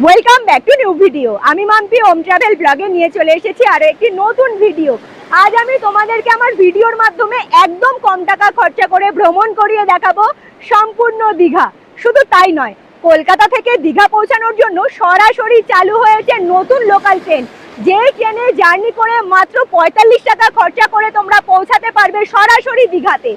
Welcome back to new video. আমি Mampi home travel ব্লগে নিয়ে চলে এসেছি আরো একটি নতুন ভিডিও। আজ আমি তোমাদেরকে আমার ভিডিওর মাধ্যমে একদম কম টাকা খরচা করে ভ্রমণ করিয়ে দেখাবো সম্পূর্ণ দীঘা। শুধু তাই নয়, কলকাতা থেকে দীঘা পৌঁছানোর জন্য সরাসরি চালু হয়েছে নতুন লোকাল ট্রেন, যে ট্রেনে জার্নি করে মাত্র ৪৫ টাকা খরচা করে তোমরা পৌঁছাতে পারবে সরাসরি দীঘাতে।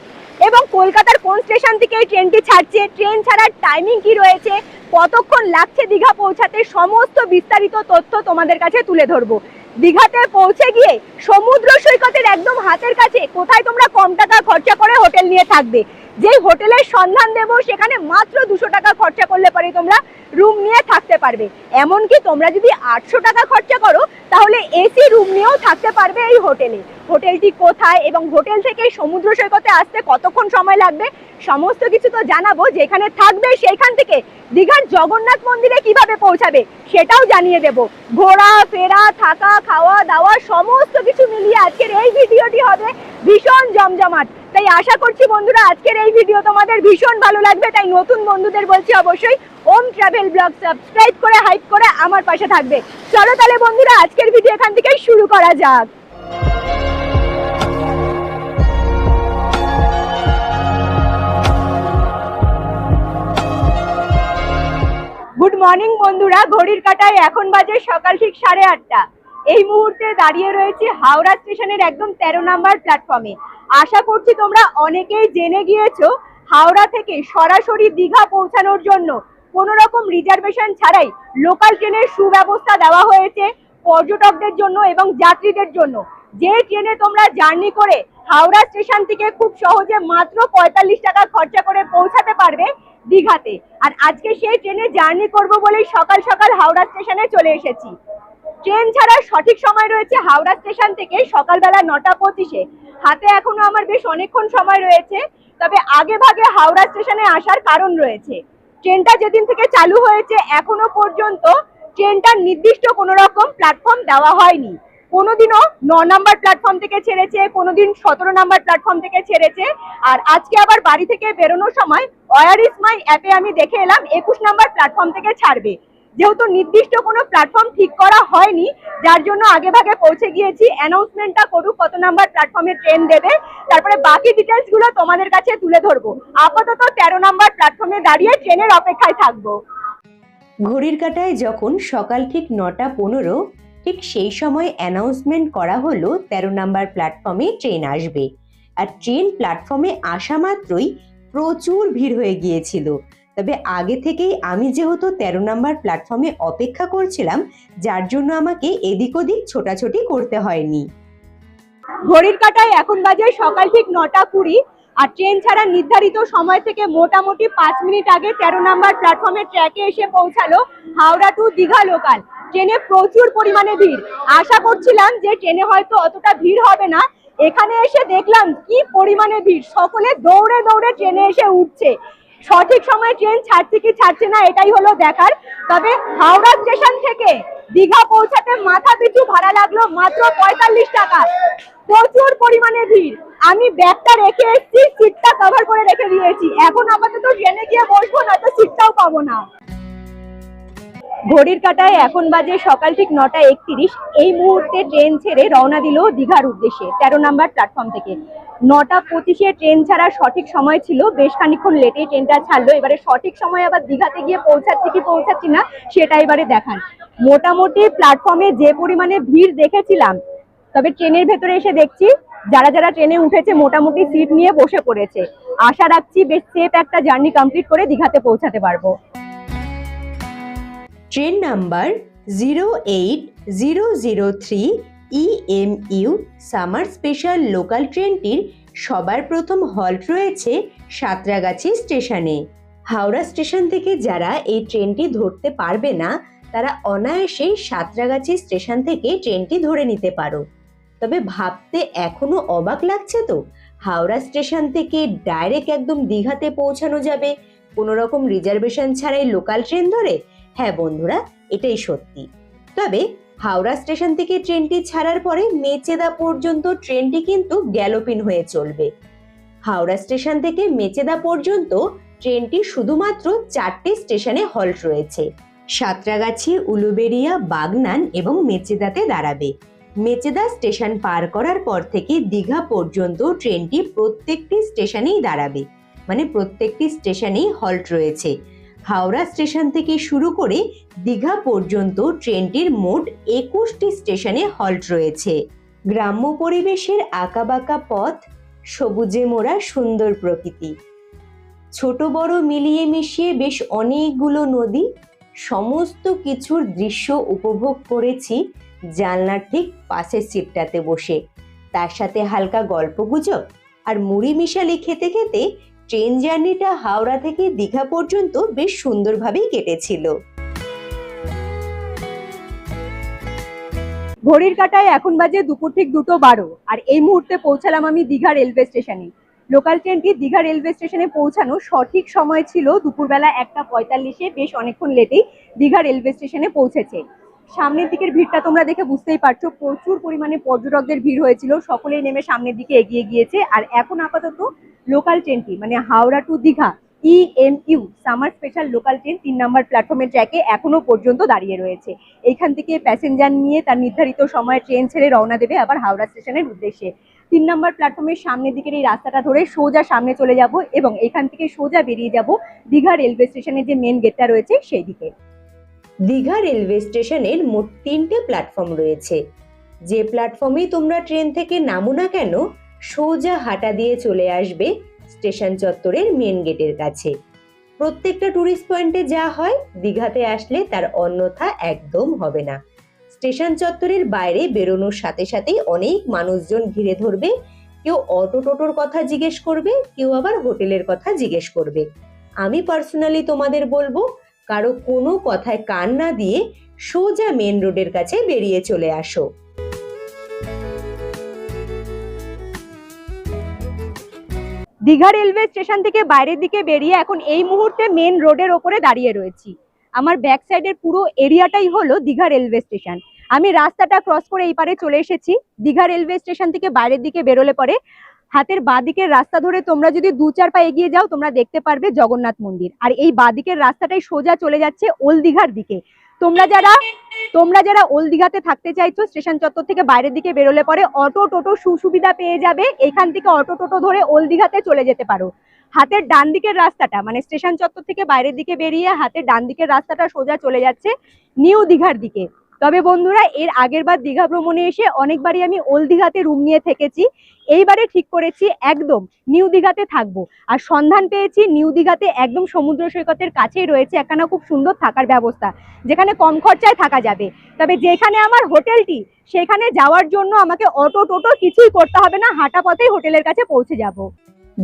এবং কলকাতার কোন স্টেশন থেকে এই ট্রেনটি ছাড়ছে, ট্রেন ছাড়ার টাইমিং কি রয়েছে, কতক্ষণ লাগছে দীঘা পৌঁছাতে, সমস্ত বিস্তারিত তথ্য তোমাদের কাছে তুলে ধরবো। দীঘাতে পৌঁছে গিয়ে সমুদ্র সৈকতের একদম হাতের কাছে কোথায় তোমরা কম টাকা খরচা করে হোটেল নিয়ে থাকবে, যেই হোটেলের সন্ধান দেবো সেখানে মাত্র 200 টাকা খরচা করলে পরে তোমরা রুম নিয়ে থাকতে পারবে। এমনকি তোমরা যদি 800 টাকা খরচা করো তাহলে এসি রুম নিয়েও থাকতে পারবে এই হোটেলে। হোটেলটি কোথায় এবং হোটেল থেকে সমুদ্র সৈকতে আসতে কতক্ষণ সময় লাগবে সমস্ত কিছু তো জানাবো। যেখানে থাকবে সেইখান থেকে দীঘার জগন্নাথ মন্দিরে কিভাবে পৌঁছাবে সেটাও জানিয়ে দেব। ঘোরা ফেরা থাকা খাওয়া দাওয়া সমস্ত কিছু মিলিয়ে আজকের এই ভিডিওটি হবে ভীষণ জমজমাট। তাই আশা করছি বন্ধুরা আজকের এই ভিডিও তোমাদের ভীষণ ভালো লাগবে। তাই নতুন বন্ধুদের বলছি অবশ্যই হোম ট্রাভেল ব্লগ সাবস্ক্রাইব করে হাইপ করে আমার পাশে থাকবে। চলো তাহলে বন্ধুরা আজকের ভিডিও এখান থেকে শুরু করা যাক। গুড মর্নিং বন্ধুরা, ঘড়ির কাঁটায় এখন বাজে সকাল ঠিক 8:30। এই মুহূর্তে দাঁড়িয়ে রয়েছে হাওড়া স্টেশনের একদম 13 নাম্বার প্ল্যাটফর্মে। আশা করছি তোমরা অনেকেই জেনে গিয়েছো হাওড়া থেকে সরাসরি দীঘা পৌঁছানোর জন্য কোনো রকম রিজার্ভেশন ছাড়াই লোকাল ট্রেনের সুব্যবস্থা দেওয়া হয়েছে পর্যটকদের জন্য এবং যাত্রীদের জন্য। যে ট্রেনে তোমরা জার্নি করে হাওড়া স্টেশন থেকে খুব সহজে মাত্র ৪৫ টাকা খরচা করে পৌঁছাতে পারবে দীঘাতে। আর আজকে সেই ট্রেনে জার্নি করব বলেই সকাল সকাল হাওড়া স্টেশনে চলে এসেছি। ট্রেন ছাড়ার সঠিক সময় রয়েছে হাওড়া স্টেশন থেকে সকালবেলা 9:25-এ। হাতে এখনো আমার বেশ অনেকক্ষণ সময় রয়েছে, তবে আগে ভাগে হাওড়া স্টেশনে আসার কারণ রয়েছে। ট্রেনটা যেদিন থেকে চালু হয়েছে এখনো পর্যন্ত ট্রেনটার নির্দিষ্ট কোনো রকম প্ল্যাটফর্ম দেওয়া হয়নি। কোনোদিনও 9 নাম্বার প্ল্যাটফর্ম থেকে ছেড়েছে, কোনোদিন 17 নাম্বার প্ল্যাটফর্ম থেকে ছেড়েছে। আর আজকে আবার বাড়ি থেকে বেরোনোর সময় ওয়ার ইজ মাই অ্যাপে আমি দেখে এলাম 21 নাম্বার প্ল্যাটফর্ম থেকে ছাড়বে। যেহেতু নির্দিষ্ট কোনো প্ল্যাটফর্ম ঠিক করা হয়নি, যার জন্য আগে ভাগে পৌঁছে গিয়েছি। অ্যানাউন্সমেন্টটা করুক কত নাম্বার প্ল্যাটফর্মে ট্রেন দেবে, তারপরে বাকি ডিটেলস গুলো তোমাদের কাছে তুলে ধরবো। আপাতত 13 নাম্বার প্ল্যাটফর্মে দাঁড়িয়ে ট্রেনের অপেক্ষায় থাকবো। ঘড়ির কাঁটায় যখন সকাল ঠিক 9:15, ঠিক সেই সময় অ্যানাউন্সমেন্ট করা হলো 13 নাম্বার প্ল্যাটফর্মে ট্রেন আসবে। আর ট্রেন প্ল্যাটফর্মে আসা মাত্রই প্রচুর ভিড় হয়ে গিয়েছিল। তবে আগে থেকেই আমি যেহেতু 13 নাম্বার প্ল্যাটফর্মে অপেক্ষা করছিলাম, যার জন্য আমাকে এদিক ওদিক ছোটাছুটি করতে হয়নি। ঘড়ির কাঁটায় এখন বাজে সকাল ঠিক 9:20, আর ট্রেন ছাড়া নির্ধারিত সময় থেকে মোটামুটি 5 মিনিট আগে 13 নাম্বার প্ল্যাটফর্মের ট্র্যাকে এসে পৌঁছালো হাওড়া টু দীঘা লোকাল। ট্রেনে প্রচুর পরিমাণে ভিড়। আশা করছিলাম যে ট্রেনে হয়তো অতটা ভিড় হবে না, এখানে এসে দেখলাম কি পরিমাণে ভিড়। সকলে দৌড়ে দৌড়ে ট্রেনে এসে উঠছে। সঠিক সময়ে ট্রেন ছাড়ছে কি ছাড়ছে না এটাই হলো দেখার। তবে হাওড়া স্টেশন থেকে দীঘা পৌঁছাতে মাথা পিছু ভাড়া লাগলো মাত্র ৪৫ টাকা। প্রচুর পরিমাণে ভিড়। আমি ব্যাগটা রেখে এসেছি, সিটটা কভার করে রেখে দিয়েছি। এখন আপাতত ট্রেনে গিয়ে বসবো, নয়তো সিটটাও পাবো না। ঘড়ির কাঁটায় এখন বাজে সকাল ঠিক 9:31। এই মুহূর্তে ট্রেন ছেড়ে রওনা দিল দীঘার উদ্দেশ্যে 13 নাম্বার প্ল্যাটফর্ম থেকে। 9:25-এ ট্রেন ছাড়ার সঠিক সময় ছিল, বেশ খানিকক্ষণ লেটে ট্রেনটা ছাড়লো। এবারে সঠিক সময় আবার দীঘাতে গিয়ে পৌঁছাচ্ছি কি পৌঁছাচ্ছি না সেটা এবারে দেখান। মোটামুটি প্ল্যাটফর্মে যে পরিমাণে ভিড় দেখেছিলাম, তবে ট্রেনের ভেতরে এসে দেখছি যারা যারা ট্রেনে উঠেছে মোটামুটি সিট নিয়ে বসে পড়েছে। আশা রাখছি বেশ সেফ একটা জার্নি কমপ্লিট করে দীঘাতে পৌঁছাতে পারবো। Train number 08003 EMU summer special local ট্রেনটির সবার প্রথম হল্ট রয়েছে সাঁতরাগাছি স্টেশনে। হাওড়া স্টেশন থেকে যারা এই ট্রেনটি ধরতে পারবে না, তারা অনায়াসেই সাঁতরাগাছি স্টেশন থেকে ট্রেনটি ধরে নিতে পারো। তবে ভাবতে এখনো অবাক লাগছে তো, হাওড়া স্টেশন থেকে ডাইরেক্ট একদম দীঘাতে পৌঁছানো যাবে কোনো রকম রিজার্ভেশন ছাড়াই লোকাল ট্রেন ধরে। হ্যাঁ বন্ধুরা, এটাই সত্যি। তবে হাওড়া স্টেশন থেকে ট্রেনটি ছাড়ার পরে মেচেদা পর্যন্ত ট্রেনটি কিন্তু গ্যালোপিং হয়ে চলবে। হাওড়া স্টেশন থেকে মেচেদা পর্যন্ত ট্রেনটি শুধুমাত্র 4টে স্টেশনে হল্ট রয়েছে। সাঁতরাগাছি, উলুবেড়িয়া, বাগনান এবং মেচেদাতে দাঁড়াবে। মেচেদা স্টেশন পার করার পর থেকে দীঘা পর্যন্ত ট্রেনটি প্রত্যেকটি স্টেশনেই দাঁড়াবে, মানে প্রত্যেকটি স্টেশনেই হল্ট রয়েছে। হাওড়া স্টেশন থেকে শুরু করে দীঘা পর্যন্ত ট্রেনটির মোট 21টি স্টেশনে হল্ট রয়েছে। গ্রাম্য পরিবেশের আঁকাবাঁকা পথ, সবুজে মোড়া সুন্দর প্রকৃতি, ছোট বড় মিলিয়ে মিশিয়ে বেশ অনেকগুলো নদী, সমস্ত কিছুর দৃশ্য উপভোগ করেছি জানলার ঠিক পাশের সিটটাতে বসে। তার সাথে হালকা গল্পগুজব আর মুড়ি মিশালি খেতে খেতে ট্রেন জার্নিটা হাওড়া থেকে দীঘা পর্যন্ত বেশ সুন্দরভাবেই কেটেছিল। ঘড়ির কাঁটায় এখন বাজে দুপুর ঠিক 2:12 আর এই মুহূর্তে পৌঁছালাম আমি দীঘা রেলওয়ে স্টেশনে। লোকাল ট্রেনটি দীঘা রেলওয়ে স্টেশনে পৌঁছানো সঠিক সময় ছিল দুপুরবেলা 1:45-এ, বেশ অনেকক্ষণ লেটেই দীঘা রেলওয়ে স্টেশনে পৌঁছেছে। সামনের দিকের ভিড়টা তোমরা দেখে বুঝতেই পারছো, প্রচুর পরিমাণে পর্যটকদের ভিড় হয়েছিল, সকলেই নেমে সামনের দিকে এগিয়ে গিয়েছে। আর এখন আপাতত লোকাল ট্রেনটি মানে Howrah to Digha EMU summer special local train 3 নম্বর প্ল্যাটফর্মের ট্র্যাকে এখনো পর্যন্ত দাঁড়িয়ে রয়েছে। এইখান থেকে প্যাসেঞ্জার নিয়ে তার নির্ধারিত সময়ে ট্রেন ছেড়ে রওনা দেবে আবার হাওড়া স্টেশনের উদ্দেশ্যে। 3 নম্বর প্ল্যাটফর্মের সামনের দিকের এই রাস্তাটা ধরে সোজা সামনে চলে যাব এবং এখান থেকে সোজা বেরিয়ে যাব দীঘা রেলওয়ে স্টেশনের যে মেন গেটটা রয়েছে সেই দিকে। দীঘা রেলওয়ে স্টেশনের মোট 3টে প্ল্যাটফর্ম রয়েছে। যে প্ল্যাটফর্মে তোমরা ট্রেন থেকে নামো না কেন, সোজা হাঁটা দিয়ে চলে আসবে স্টেশন চত্বরের মেন গেটের কাছে। প্রত্যেকটা টুরিস্ট পয়েন্টে যা হয়, দীঘাতে আসলে তার অন্যথা একদম হবে না। স্টেশন চত্বরের বাইরে বেরোনোর সাথে সাথেই অনেক মানুষজন ঘিরে ধরবে। কেউ অটো টোটোর কথা জিজ্ঞেস করবে, কেউ আবার হোটেলের কথা জিজ্ঞেস করবে। আমি পার্সোনালি তোমাদের বলবো, কারো কোনো কথায় কান না দিয়ে সোজা মেন রোডের কাছে বেরিয়ে চলে আসো। দীঘা রেলওয়ে স্টেশন থেকে বাইরের দিকে বেরিয়ে এখন এই মুহূর্তে মেন রোডের ওপরে দাঁড়িয়ে রয়েছি। আমার ব্যাক সাইডের পুরো এরিয়াটাই হলো দীঘা রেলওয়ে স্টেশন। আমি রাস্তাটা ক্রস করে এই পারে চলে এসেছি। দীঘা রেলওয়ে স্টেশন থেকে বাইরের দিকে বেরোলে পরে হাতের বাঁ দিকের রাস্তা ধরে তোমরা যদি 2-4 পা এগিয়ে যাও, তোমরা দেখতে পারবে জগন্নাথ মন্দির। আর এই বাঁ দিকের রাস্তাটাই সোজা চলে যাচ্ছে ওল্ড দীঘার দিকে। তোমরা যারা ওল্ড দীঘাতে থাকতে চাইছো, স্টেশন চত্বর থেকে বাইরের দিকে বেরোলে পরে অটো টোটো সুবিধা পেয়ে যাবে। এখান থেকে অটো টোটো ধরে ওল্ড দীঘাতে চলে যেতে পারো। হাতের ডান দিকের রাস্তাটা মানে স্টেশন চত্বর থেকে বাইরের দিকে বেরিয়ে হাতের ডান দিকের রাস্তাটা সোজা চলে যাচ্ছে নিউ দীঘার দিকে। তবে বন্ধুরা, এর আগের বার দীঘা ভ্রমণে এসে অনেকবারই আমি ওল্ড দীঘাতে রুম নিয়ে থেকেছি। এইবারে ঠিক করেছি একদম নিউ দীঘাতে থাকবো। আর সন্ধান পেয়েছি নিউ দীঘাতে একদম সমুদ্র সৈকতের কাছেই রয়েছে একখানা খুব সুন্দর থাকার ব্যবস্থা, যেখানে কম খরচায় থাকা যাবে। তবে যেখানে আমার হোটেলটি, সেখানে যাওয়ার জন্য আমাকে অটো টোটো কিছুই করতে হবে না, হাঁটা পথেই হোটেলের কাছে পৌঁছে যাব।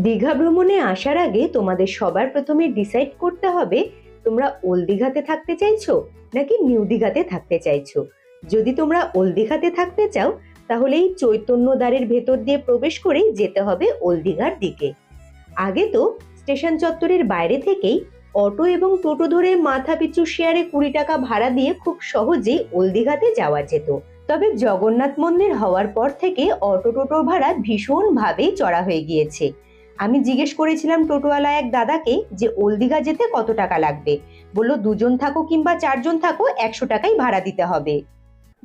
দীঘা ভ্রমণে আসার আগে তোমাদের সবার প্রথমে ডিসাইড করতে হবে তোমরা ওল্ড দীঘাতে থাকতে চাইছো নাকি নিউ দীঘাতে থাকতে চাইছো। যদি তোমরা ওল্ড দীঘাতে থাকতে চাও, তাহলে এই চৈতন্য দ্বারের ভেতর দিয়ে প্রবেশ করেই যেতে হবে ওল্ড দীঘার দিকে। আগে তো স্টেশন চত্বরের বাইরে থেকেই অটো এবং টোটো ধরে মাথা পিছু শেয়ারে 20 টাকা ভাড়া দিয়ে খুব সহজেই ওল্ড দীঘাতে যাওয়া যেত। তবে জগন্নাথ মন্দির হওয়ার পর থেকে অটো টোটোর ভাড়া ভীষণভাবেই চড়া হয়ে গিয়েছে। আমি জিজ্ঞেস করেছিলাম টোটোওয়ালা এক দাদাকে যে ওল্ড দীঘা যেতে কত টাকা লাগবে। বললো 2 জন থাকো কিংবা 4 জন থাকো 100 টাকাই ভাড়া দিতে হবে।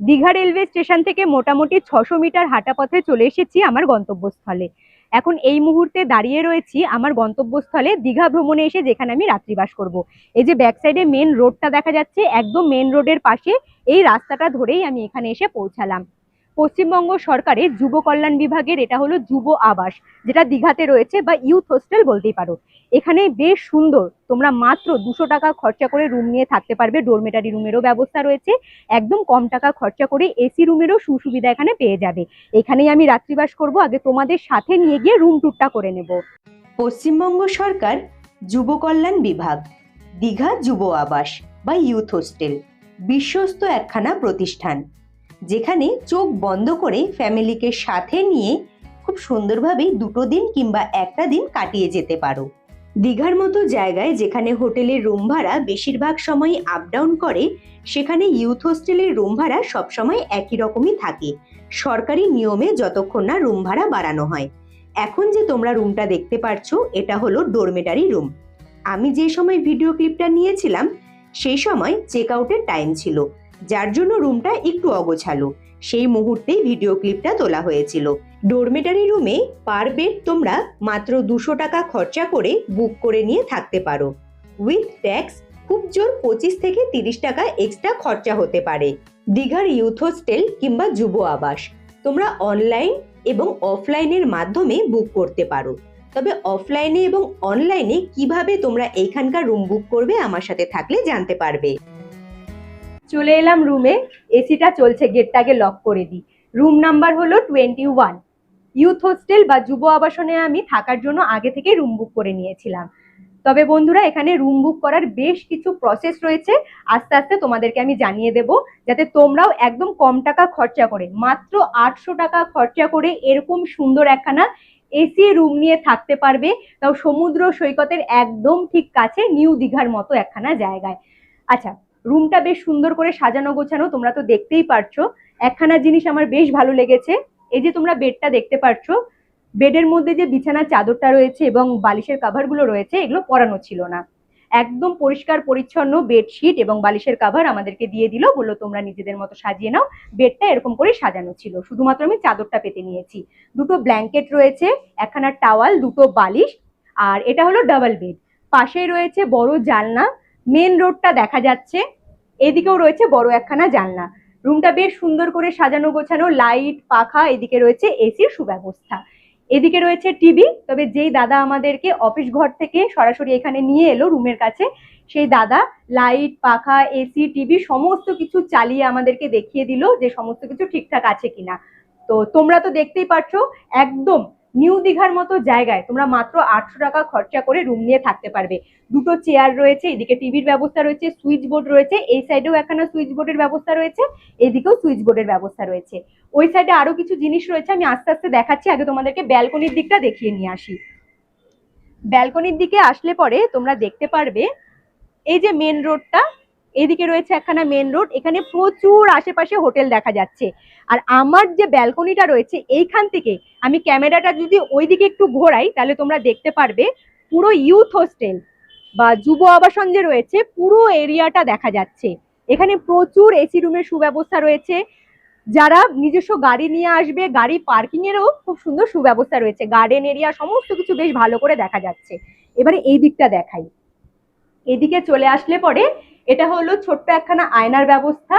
দীঘা রেলওয়ে স্টেশন থেকে মোটামুটি 600 মিটার হাঁটা পথে চলে এসেছি আমার গন্তব্যস্থলে। এখন এই মুহূর্তে দাঁড়িয়ে রয়েছি আমার গন্তব্যস্থলে দীঘা ভ্রমণে এসে, যেখানে আমি রাত্রিবাস করব। এই যে ব্যাক সাইডে মেন রোডটা দেখা যাচ্ছে, একদম মেন রোডের পাশে এই রাস্তাটা ধরেই আমি এখানে এসে পৌঁছালাম। পশ্চিমবঙ্গ সরকারের যুব কল্যাণ বিভাগের এটা হলো যুব আবাস, যেটা দীঘাতে রয়েছে বা ইউথ হোস্টেল বলতেই পারো। এখানে বেশ সুন্দর, তোমরা মাত্র 200 টাকা খরচা করে রুম নিয়ে থাকতে পারবে। ডরমেটারি রুমেরও ব্যবস্থা রয়েছে, একদম কম টাকা খরচা করে এসি রুমেরও সুবিধা এখানে পেয়ে যাবে। এখানেই আমি রাত্রিবাস করব। আগে তোমাদের সাথে নিয়ে গিয়ে রুম ট্যুরটা করে নেব। পশ্চিমবঙ্গ সরকার যুব কল্যাণ বিভাগ, দীঘা যুব আবাস বা ইউথ হোস্টেল বিশ্বস্ত একখানা প্রতিষ্ঠান, যেখানে চোখ বন্ধ করে ফ্যামিলিকে সাথে নিয়ে খুব সুন্দরভাবে 2 দিন কিংবা 1টা দিন কাটিয়ে যেতে পারো। দীঘার মতো জায়গায় যেখানে হোটেলের রুম ভাড়া বেশিরভাগ সময় আপ ডাউন করে, সেখানে ইউথ হোস্টেলের রুম ভাড়া সবসময় একই রকমই থাকে, সরকারি নিয়মে, যতক্ষণ না রুম ভাড়া বাড়ানো হয়। এখন যে তোমরা রুমটা দেখতে পাচ্ছ, এটা হলো ডরমেটারি রুম। আমি যে সময় ভিডিও ক্লিপটা নিয়েছিলাম, সেই সময় চেক আউটের টাইম ছিল, যার জন্য রুমটা একটু অগোছালো। সেই মুহূর্তেই ভিডিও ক্লিপটা তোলা হয়েছিল। ডরমেটারি রুমে পার বেড তোমরা মাত্র 200 টাকা খরচা করে বুক করে নিয়ে থাকতে পারো। উইথ ট্যাক্স খুব জোর 25 থেকে 30 টাকা এক্সট্রা খরচা হতে পারে। দীঘার ইউথ হোস্টেল কিংবা যুব আবাস তোমরা অনলাইন এবং অফলাইনের মাধ্যমে বুক করতে পারো। তবে অফলাইনে এবং অনলাইনে কিভাবে তোমরা এইখানকার রুম বুক করবে আমার সাথে থাকলে জানতে পারবে। চলে এলাম রুমে, এসিটা চলছে, গেটটাকে লক করে দিই। রুম নাম্বার হলো 21। ইউথ হোস্টেল বা যুব আবাসনে আমি থাকার জন্য আগে থেকে রুম বুক করে নিয়েছিলাম। তবে বন্ধুরা, এখানে রুম বুক করার বেশ কিছু প্রসেস রয়েছে, আস্তে আস্তে তোমাদেরকে আমি জানিয়ে দেব, যাতে তোমরাও একদম কম টাকা খরচা করে, মাত্র 800 টাকা খরচা করে এরকম সুন্দর একখানা এসি রুম নিয়ে থাকতে পারবে, তাও সমুদ্র সৈকতের একদম ঠিক কাছে, নিউ দীঘার মতো একখানা জায়গায়। আচ্ছা, রুমটা বেশ সুন্দর করে সাজানো গোছানো, তোমরা তো দেখতেই পারছো। একখানা জিনিস আমার বেশ ভালো লেগেছে, এই যে তোমরা বেডটা দেখতে পারছো, বেডের মধ্যে যে বিছানার চাদরটা রয়েছে এবং বালিশের কাভারগুলো রয়েছে, এগুলো পরানো ছিল না। একদম পরিষ্কার পরিচ্ছন্ন বেডশিট এবং বালিশের কাভার আমাদেরকে দিয়ে দিল, বললো তোমরা নিজেদের মতো সাজিয়ে নাও। বেডটা এরকম করে সাজানো ছিল, শুধুমাত্র আমি চাদরটা পেতে নিয়েছি। দুটো ব্ল্যাঙ্কেট রয়েছে, একখানা টাওয়াল, দুটো বালিশ, আর এটা হলো ডাবল বেড। পাশেই রয়েছে বড় জানলা, মেন রোডটা দেখা যাচ্ছে। এদিকেও রয়েছে বড় একখানা জানলা। রুমটা বেশ সুন্দর করে সাজানো গোছানো, লাইট, পাখা, এদিকে রয়েছে এসির সুব্যবস্থা। এদিকে রয়েছে টিভি। তবে যেই দাদা আমাদেরকে অফিস ঘর থেকে সরাসরি এখানে নিয়ে এলো রুমের কাছে, সেই দাদা লাইট, পাখা, এসি, টিভি সমস্ত কিছু চালিয়ে আমাদেরকে দেখিয়ে দিল যে সমস্ত কিছু ঠিকঠাক আছে কিনা। তো তোমরা তো দেখতেই পাচ্ছো, একদম নিউ দীঘার মতো জায়গায় তোমরা মাত্র 800 টাকা খরচা করে রুম নিয়ে থাকতে পারবে। দুটো চেয়ার রয়েছে, এদিকে টিভির ব্যবস্থা রয়েছে, সুইচ বোর্ড রয়েছে, এই সাইডেও একখানা সুইচ বোর্ডের ব্যবস্থা রয়েছে, এদিকেও সুইচ বোর্ডের ব্যবস্থা রয়েছে। ওই সাইডে আরো কিছু জিনিস রয়েছে, আমি আস্তে আস্তে দেখাচ্ছি। আগে তোমাদেরকে ব্যালকনির দিকটা দেখিয়ে নিয়ে আসি। ব্যালকনির দিকে আসলে পরে তোমরা দেখতে পারবে এই যে মেন রোডটা, এদিকে রয়েছে একখানা মেন রোড, এখানে প্রচুর আশেপাশে হোটেল দেখা যাচ্ছে। আর আমার যে ব্যালকনিটা রয়েছে, এইখান থেকে আমি ক্যামেরাটা যদি ওইদিকে একটু ঘোরাই, তাহলে তোমরা দেখতে পারবে পুরো ইউথ হোস্টেল বা যুব আবাসন যে রয়েছে, পুরো এরিয়াটা দেখা যাচ্ছে। এখানে প্রচুর এসি রুমের সুব্যবস্থা রয়েছে। যারা নিজস্ব গাড়ি নিয়ে আসবে, গাড়ি পার্কিং এরও খুব সুন্দর সুব্যবস্থা রয়েছে। গার্ডেন এরিয়া সমস্ত কিছু বেশ ভালো করে দেখা যাচ্ছে। এবারে এই দিকটা দেখাই। এদিকে চলে আসলে পরে এটা হলো ছোট্ট একখানা আয়নার ব্যবস্থা।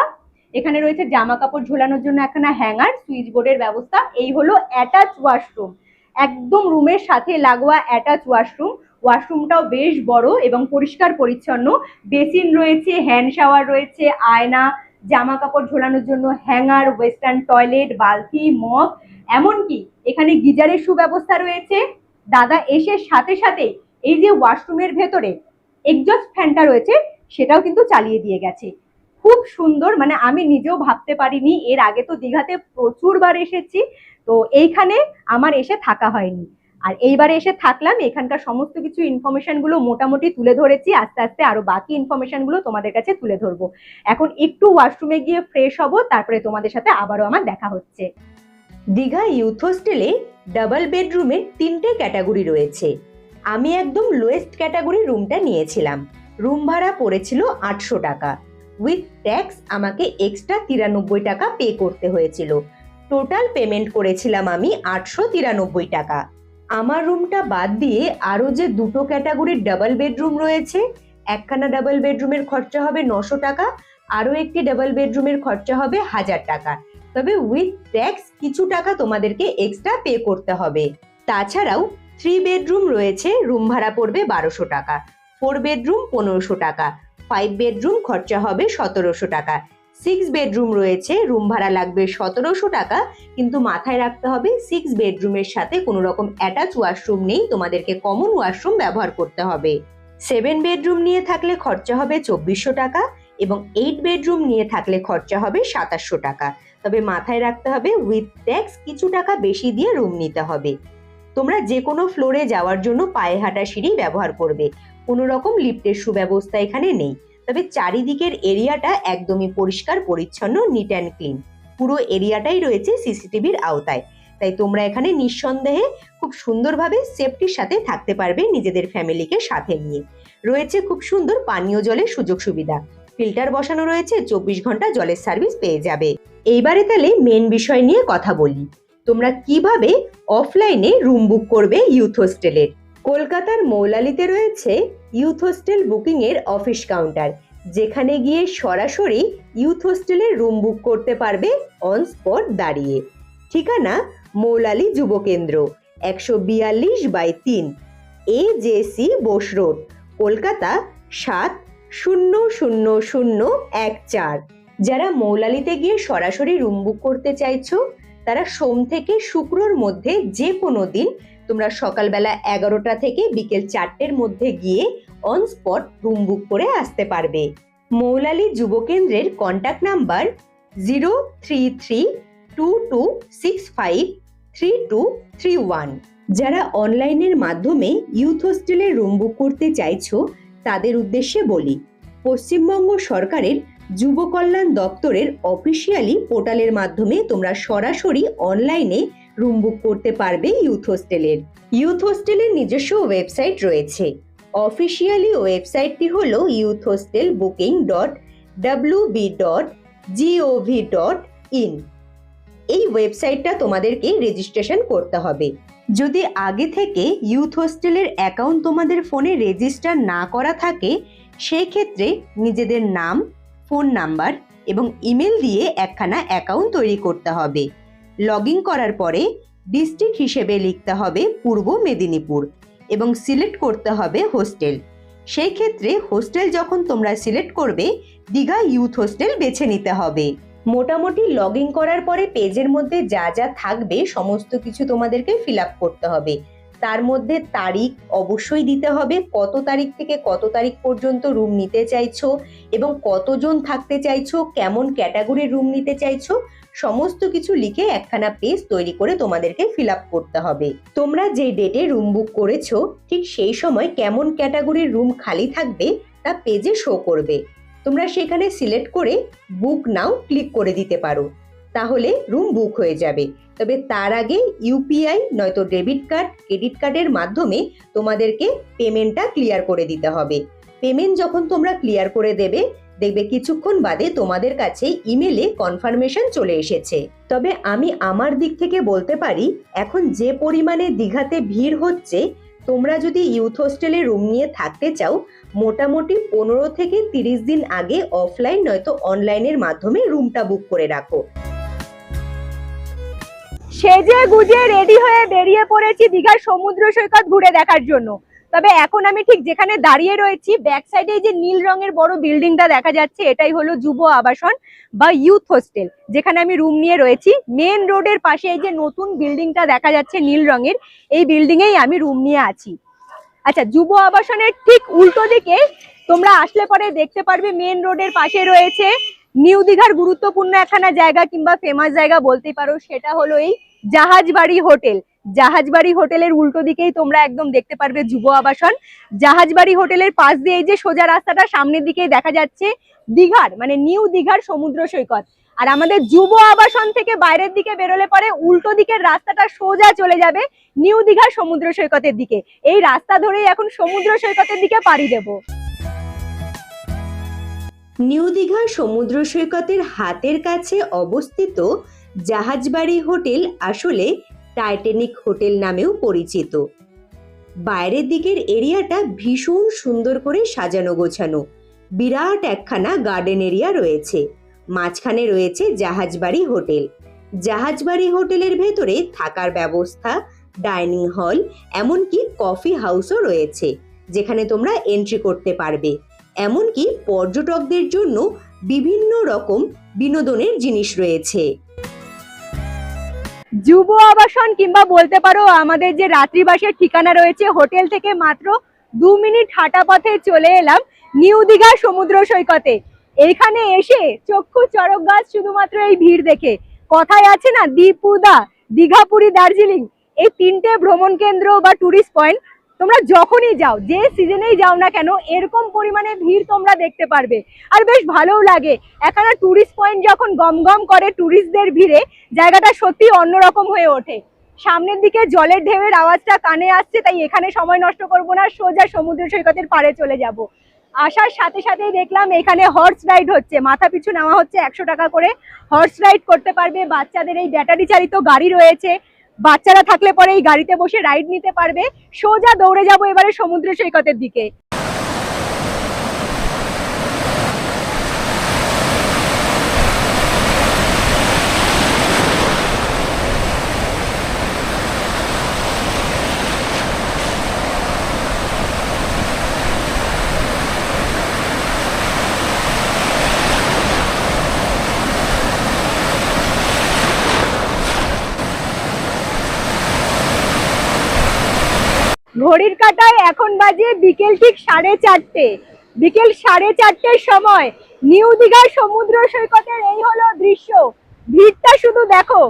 এখানে রয়েছে জামা কাপড় ঝোলানোর জন্য একখানা হ্যাঙ্গার, সুইচ বোর্ডের ব্যবস্থা। এই হলো অ্যাটাচ ওয়াশরুম, একদম রুমের সাথে লাগোয়া অ্যাটাচ ওয়াশরুম। ওয়াশরুমটাও বেশ বড় এবং পরিষ্কার পরিচ্ছন্ন। বেসিন রয়েছে, হ্যান্ড শাওয়ার রয়েছে, আয়না, জামা কাপড় ঝোলানোর জন্য হ্যাঙ্গার, ওয়েস্টার্ন টয়লেট, বালতি, মগ, এমনকি এখানে গিজারের সুব্যবস্থা রয়েছে। দাদা এসে সাথে সাথে এই যে ওয়াশরুমের ভেতরে এক্সজস্ট ফ্যানটা রয়েছে, সেটাও কিন্তু চালিয়ে দিয়ে গেছে। খুব সুন্দর, মানে আমি নিজেও ভাবতে পারিনি। এর আগে তো দীঘাতে প্রচুরবার এসেছি, তো এইখানে আমার এসে থাকা হয়নি। আর এইবারে এসে থাকলাম, এখানকার সমস্ত কিছু ইনফরমেশন গুলো মোটামুটি তুলে ধরেছি। আস্তে আস্তে আরো বাকি ইনফরমেশন গুলো তোমাদের কাছে তুলে ধরবো। এখন একটু ওয়াশরুমে গিয়ে ফ্রেশ হব, তারপরে তোমাদের সাথে আবারও আমার দেখা হচ্ছে। দীঘা ইউথ হোস্টেলে ডাবল বেডরুমের 3টে ক্যাটাগরি রয়েছে। আমি একদম লোয়েস্ট ক্যাটাগরি রুমটা নিয়েছিলাম। রুম ভাড়া পড়েছিল 800 টাকা। উইথ ট্যাক্স আমাকে এক্সট্রা 93 টাকা পে করতে হয়েছিল। টোটাল পেমেন্ট করেছিলাম আমি 893 টাকা। আমার রুমটা বাদ দিয়ে আরো যে দুটো ক্যাটাগরির ডাবল বেডরুম রয়েছে, একখানা ডাবল বেডরুমের খরচা হবে 900 টাকা, আরো একটি ডাবল বেডরুমের খরচা হবে 1000 টাকা। তবে উইথ ট্যাক্স কিছু টাকা তোমাদেরকে এক্সট্রা পে করতে হবে। তাছাড়াও 3 বেডরুম রয়েছে, রুম ভাড়া পড়বে 1200 টাকা, 4 বেডরুম 1500 টাকা, 5 বেডরুম খরচা হবে 1700 টাকা, 6 বেডরুম রয়েছে, রুম ভাড়া লাগবে 1700 টাকা। কিন্তু মাথায় রাখতে হবে 6 বেডরুমের সাথে কোনো রকম অ্যাটাচ ওয়াশরুম নেই, তোমাদেরকে কমন ওয়াশরুম ব্যবহার করতে হবে। 7 বেডরুম নিয়ে থাকলে খরচা হবে 2400 টাকা এবং 8 বেডরুম নিয়ে থাকলে খরচা হবে 2700 টাকা। তবে মাথায় রাখতে হবে উইথ ট্যাক্স কিছু টাকা বেশি দিয়ে রুম নিতে হবে। তোমরা যে কোনো ফ্লোরে যাওয়ার জন্য পায়ে হাঁটা সিঁড়ি ব্যবহার করবে, কোনো রকম লিফটের সুব্যবস্থা এখানে নেই। তবে চারিদিকের এরিয়াটা একদমই পরিষ্কার পরিচ্ছন্ন, নিট অ্যান্ড ক্লিন। পুরো এরিয়াটাই রয়েছে সিসিটিভির আওতায়। তাই তোমরা এখানে নিঃসন্দেহে খুব সুন্দরভাবে সেফটির সাথে থাকতে পারবে নিজেদের ফ্যামিলিকে সাথে নিয়ে। রয়েছে খুব সুন্দর পানীয় জলের সুযোগ সুবিধা, ফিল্টার বসানো রয়েছে, 24 ঘন্টা জলের সার্ভিস পেয়ে যাবে। এইবারে তাহলে মেন বিষয় নিয়ে কথা বলি, তোমরা কিভাবে অফলাইনে রুম বুক করবে ইউথ হোস্টেলের। কলকাতার মৌলালিতে রয়েছে ইউথ হোস্টেল বুকিং এর অফিস কাউন্টার, যেখানে গিয়ে সরাসরি ইউথ হোস্টেলের রুম বুক করতে পারবে অন স্পট দাঁড়িয়ে। ঠিকানা মৌলালি যুব কেন্দ্র, 142/3, AJC বোস রোড, কলকাতা 700014। যারা মৌলালিতে গিয়ে সরাসরি রুম বুক করতে চাইছো, তারা সোম থেকে শুক্রর মধ্যে যে কোনো দিন তোমরা সকালবেলা 11টা থেকে বিকেল 4টের মধ্যে গিয়ে অন স্পট রুম বুক করে আসতে পারবে। মৌলালি যুব কেন্দ্রের কন্ট্যাক্ট নাম্বার 03322653231। যারা অনলাইনের মাধ্যমে ইউথ হোস্টেলে রুম বুক করতে চাইছো, তাদের উদ্দেশ্যে বলি, পশ্চিমবঙ্গ সরকারের যুব কল্যাণ দপ্তরের অফিসিয়ালি পোর্টালের মাধ্যমে তোমরা সরাসরি অনলাইনে রুম বুক করতে পারবে ইউথ হোস্টেলের। ইউথ হোস্টেলের নিজস্ব ওয়েবসাইট রয়েছে। অফিসিয়ালি ওয়েবসাইটটি হলো youthhostelbooking.wb.gov.in। এই ওয়েবসাইটটা তোমাদেরকে রেজিস্ট্রেশন করতে হবে। যদি আগে থেকে ইউথ হোস্টেলের অ্যাকাউন্ট তোমাদের ফোনে রেজিস্টার না করা থাকে, সেই ক্ষেত্রে নিজেদের নাম, ফোন নাম্বার এবং ইমেল দিয়ে একখানা অ্যাকাউন্ট তৈরি করতে হবে। লগ ইন করার পরে ডিস্ট্রিক্ট হিসেবে লিখতে হবে পূর্ব মেদিনীপুর এবং সিলেক্ট করতে হবে হোস্টেল। সেই ক্ষেত্রে হোস্টেল যখন তোমরা সিলেক্ট করবে, দীঘা ইউথ হোস্টেল বেছে নিতে হবে। মোটামুটি লগ ইন করার পরে পেজের মধ্যে যা যা থাকবে সমস্ত কিছু তোমাদেরকে ফিল আপ করতে হবে। তার মধ্যে তারিখ অবশ্যই দিতে হবে, কত তারিখ থেকে কত তারিখ পর্যন্ত রুম নিতে চাইছো এবং কতজন থাকতে চাইছো, কেমন ক্যাটাগরির রুম নিতে চাইছো, সমস্ত কিছু লিখে একখানা পেজ তৈরি করে তোমাদেরকে ফিল আপ করতে হবে। তোমরা যে ডেটে রুম বুক করেছো ঠিক সেই সময় কেমন ক্যাটাগরির রুম খালি থাকবে তা পেজে শো করবে। তোমরা সেখানে সিলেক্ট করে বুক নাও ক্লিক করে দিতে পারো, তাহলে রুম বুক হয়ে যাবে। তবে তার আগে ইউপিআই নয়তো ডেবিট কার্ড, ক্রেডিট কার্ডের মাধ্যমে তোমাদেরকে পেমেন্টটা ক্লিয়ার করে দিতে হবে। পেমেন্ট যখন তোমরা ক্লিয়ার করে দেবে, দেখবে কিছুক্ষণ বাদে তোমাদের কাছে ইমেলে কনফার্মেশন চলে এসেছে। তবে আমি আমার দিক থেকে বলতে পারি, এখন যে পরিমাণে দীঘাতে ভিড় হচ্ছে, তোমরা যদি ইউথ হোস্টেলে রুম নিয়ে থাকতে চাও, মোটামুটি 15 থেকে 30 দিন আগে অফলাইন নয়তো অনলাইনের মাধ্যমে রুমটা বুক করে রাখো। সেজে গুজে রেডি হয়ে বেরিয়ে পড়েছি দীঘার সমুদ্র সৈকত ঘুরে দেখার জন্য। তবে এখন আমি ঠিক যেখানে দাঁড়িয়ে রয়েছি, ব্যাক সাইডে যে নীল রঙের বড় বিল্ডিংটা দেখা যাচ্ছে, এটাই হলো যুব আবাসন বা ইউথ হোস্টেল, যেখানে আমি রুম নিয়ে রয়েছি। মেন রোডের পাশে এই যে নতুন বিল্ডিংটা দেখা যাচ্ছে নীল রঙের, এই বিল্ডিং এই আমি রুম নিয়ে আছি। আচ্ছা, যুব আবাসনের ঠিক উল্টো দিকে তোমরা আসলে পরে দেখতে পারবে মেন রোডের পাশে রয়েছে নিউ দীঘার গুরুত্বপূর্ণ একখানা জায়গা কিংবা ফেমাস জায়গা বলতেই পারো, সেটা হলো এই জাহাজবাড়ি হোটেল। জাহাজবাড়ি হোটেলের উল্টো দিকেই তোমরা একদম দেখতে পারবে যুব আবাসন। জাহাজবাড়ি হোটেলের পাশ দিয়ে এই যে সোজা রাস্তাটা সামনের দিকেই দেখা যাচ্ছে দীঘার মানে নিউ দীঘার সমুদ্র সৈকত। আর আমাদের যুব আবাসন থেকে বাইরের দিকে বেরোলে পরে উল্টো দিকের রাস্তাটা সোজা চলে যাবে নিউ দীঘার সমুদ্র সৈকতের দিকে। এই রাস্তা ধরেই এখন সমুদ্র সৈকতের দিকে পাড়ি দেব। নিউ দীঘা সমুদ্র সৈকতের হাতের কাছে অবস্থিত জাহাজবাড়ি হোটেল আসলে টাইটানিক হোটেল নামেও পরিচিত। বাইরের দিকের এরিয়াটা ভীষণ সুন্দর করে সাজানো গোছানো, বিরাট একখানা গার্ডেন এরিয়া রয়েছে, মাঝখানে রয়েছে জাহাজবাড়ি হোটেল। জাহাজবাড়ি হোটেলের ভেতরে থাকার ব্যবস্থা, ডাইনিং হল, এমনকি কফি হাউসও রয়েছে, যেখানে তোমরা এন্ট্রি করতে পারবে। এমনকি পর্যটকদের জন্য বিভিন্ন রকম বিনোদনের জিনিস রয়েছে। যুব আবাসন কিংবা বলতে পারো আমাদের যে রাত্রিবাসের ঠিকানা রয়েছে, হোটেল থেকে মাত্র 2 মিনিট হাঁটা পথে চলে এলাম নিউ দীঘা সমুদ্র সৈকতে। এখানে এসে চক্ষু চড়ক গাছ শুধুমাত্র এই ভিড় দেখে। কথায় আছে না, দীপুদা, দীঘা, পুরী, দার্জিলিং, এই 3টে ভ্রমণ কেন্দ্র বা টুরিস্ট পয়েন্ট তোমরা যখনই যাও, যে সিজনেই যাও না কেন, এরকম পরিমাণে ভিড় তোমরা দেখতে পারবে। আর বেশ ভালোও লাগে। এখানে টুরিস্ট পয়েন্ট যখন গম গম করে টুরিস্টদের ভিড়ে, জায়গাটা সত্যি অন্যরকম হয়ে ওঠে। সামনের দিকে জলের ঢেউয়ের আওয়াজটা কানে আসছে, তাই এখানে সময় নষ্ট করব না, সোজা সমুদ্র সৈকতের পাড়ে চলে যাব। আসার সাথে সাথেই দেখলাম এখানে হর্স রাইড হচ্ছে, মাথা পিছু নেওয়া হচ্ছে 100 টাকা করে। হর্স রাইড করতে পারবে, বাচ্চাদের এই ব্যাটারি চালিত গাড়ি রয়েছে, বাচ্চারা থাকলে পরে এই গাড়িতে বসে রাইড নিতে পারবে। সোজা দৌড়ে যাব এবারে সমুদ্র সৈকতের দিকে। ঘড়ির কাঁটায় এখন বাজে বিকেল ঠিক 4:30। বিকেল 4:30-র সময় নিউ দীঘার সমুদ্র সৈকতের এই হলো দৃশ্য। ভিড়টা শুধু দেখো,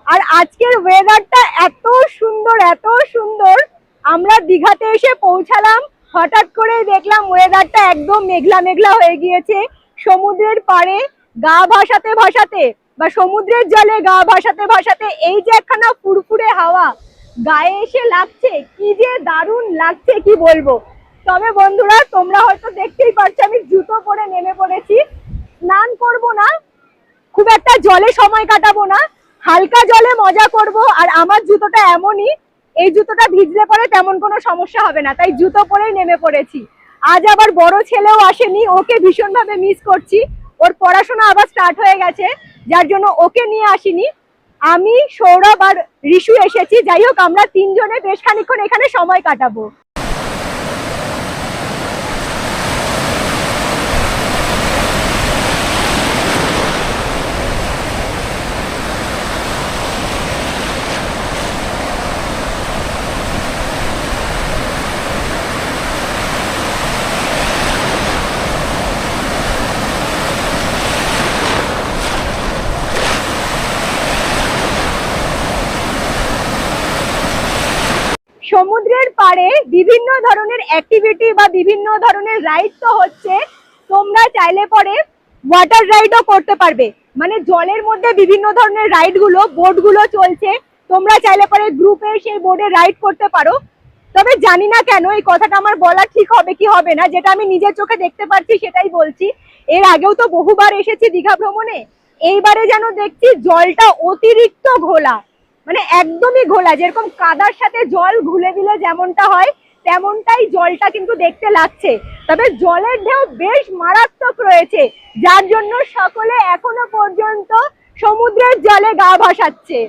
আর আজকের ওয়েদারটা এত সুন্দর, এত সুন্দর। আমরা দীঘাতে এসে পৌঁছালাম, হঠাৎ করে দেখলাম ওয়েদারটা একদম মেঘলা মেঘলা হয়ে গিয়েছে। সমুদ্রের পাড়ে গা ভাসাতে ভাসাতে বা সমুদ্রের জলে গা ভাসাতে ভাসাতে এই যে একখানা ফুরফুরে হাওয়া গায়ে এসে লাগছে, কি যে দারুণ লাগছে কি বলবো। তবে বন্ধুরা, তোমরা হয়তো দেখতেই পাচ্ছ আমি জুতো পরে নেমে পড়েছি। স্নান করব না, খুব একটা জলে সময় কাটাবো না, হালকা জলে মজা করব। আর আমার জুতোটা এমনই, এই জুতোটা ভিজলে পরে তেমন কোনো সমস্যা হবে না, তাই জুতো পরেই নেমে পড়েছি। আজ আবার বড় ছেলেও আসেনি, ওকে ভীষণভাবে মিস করছি। ওর পড়াশোনা আবার স্টার্ট হয়ে গেছে, যার জন্য ওকে নিয়ে আসিনি। আমি, সৌরভ আর ঋষু এসেছি। যাই হোক, আমরা তিনজনে বেশ খানিকক্ষণ এখানে সময় কাটাবো। সমুদ্রের পাড়ে বিভিন্ন ধরনের অ্যাক্টিভিটি বা বিভিন্ন ধরনের রাইড তো হচ্ছে, তোমরা চাইলে পরে ওয়াটার রাইডও করতে পারবে। মানে জলের মধ্যে বিভিন্ন ধরনের রাইড গুলো, বোট গুলো চলছে, তোমরা চাইলে পরে গ্রুপে সেই বোর্ডে রাইড করতে পারো। তবে জানি না কেন এই কথাটা আমার বলা ঠিক হবে কি হবে না, যেটা আমি নিজের চোখে দেখতে পাচ্ছি সেটাই বলছি। এর আগেও তো বহুবার এসেছি দীঘা ভ্রমণে, এইবারে যেন দেখছি জলটা অতিরিক্ত ঘোলা, মানে একদমই ঘোলা, যেরকম কাদার সাথে জল ঘুলে দিলে যেমনটা হয় তেমনটাই জলটা কিন্তু দেখতে লাগছে। তবে জলের ঢেউ বেশ মারাত্মক রয়েছে, যার জন্য সকলে এখনো পর্যন্ত সমুদ্রের জলে গা ভাসাচ্ছে।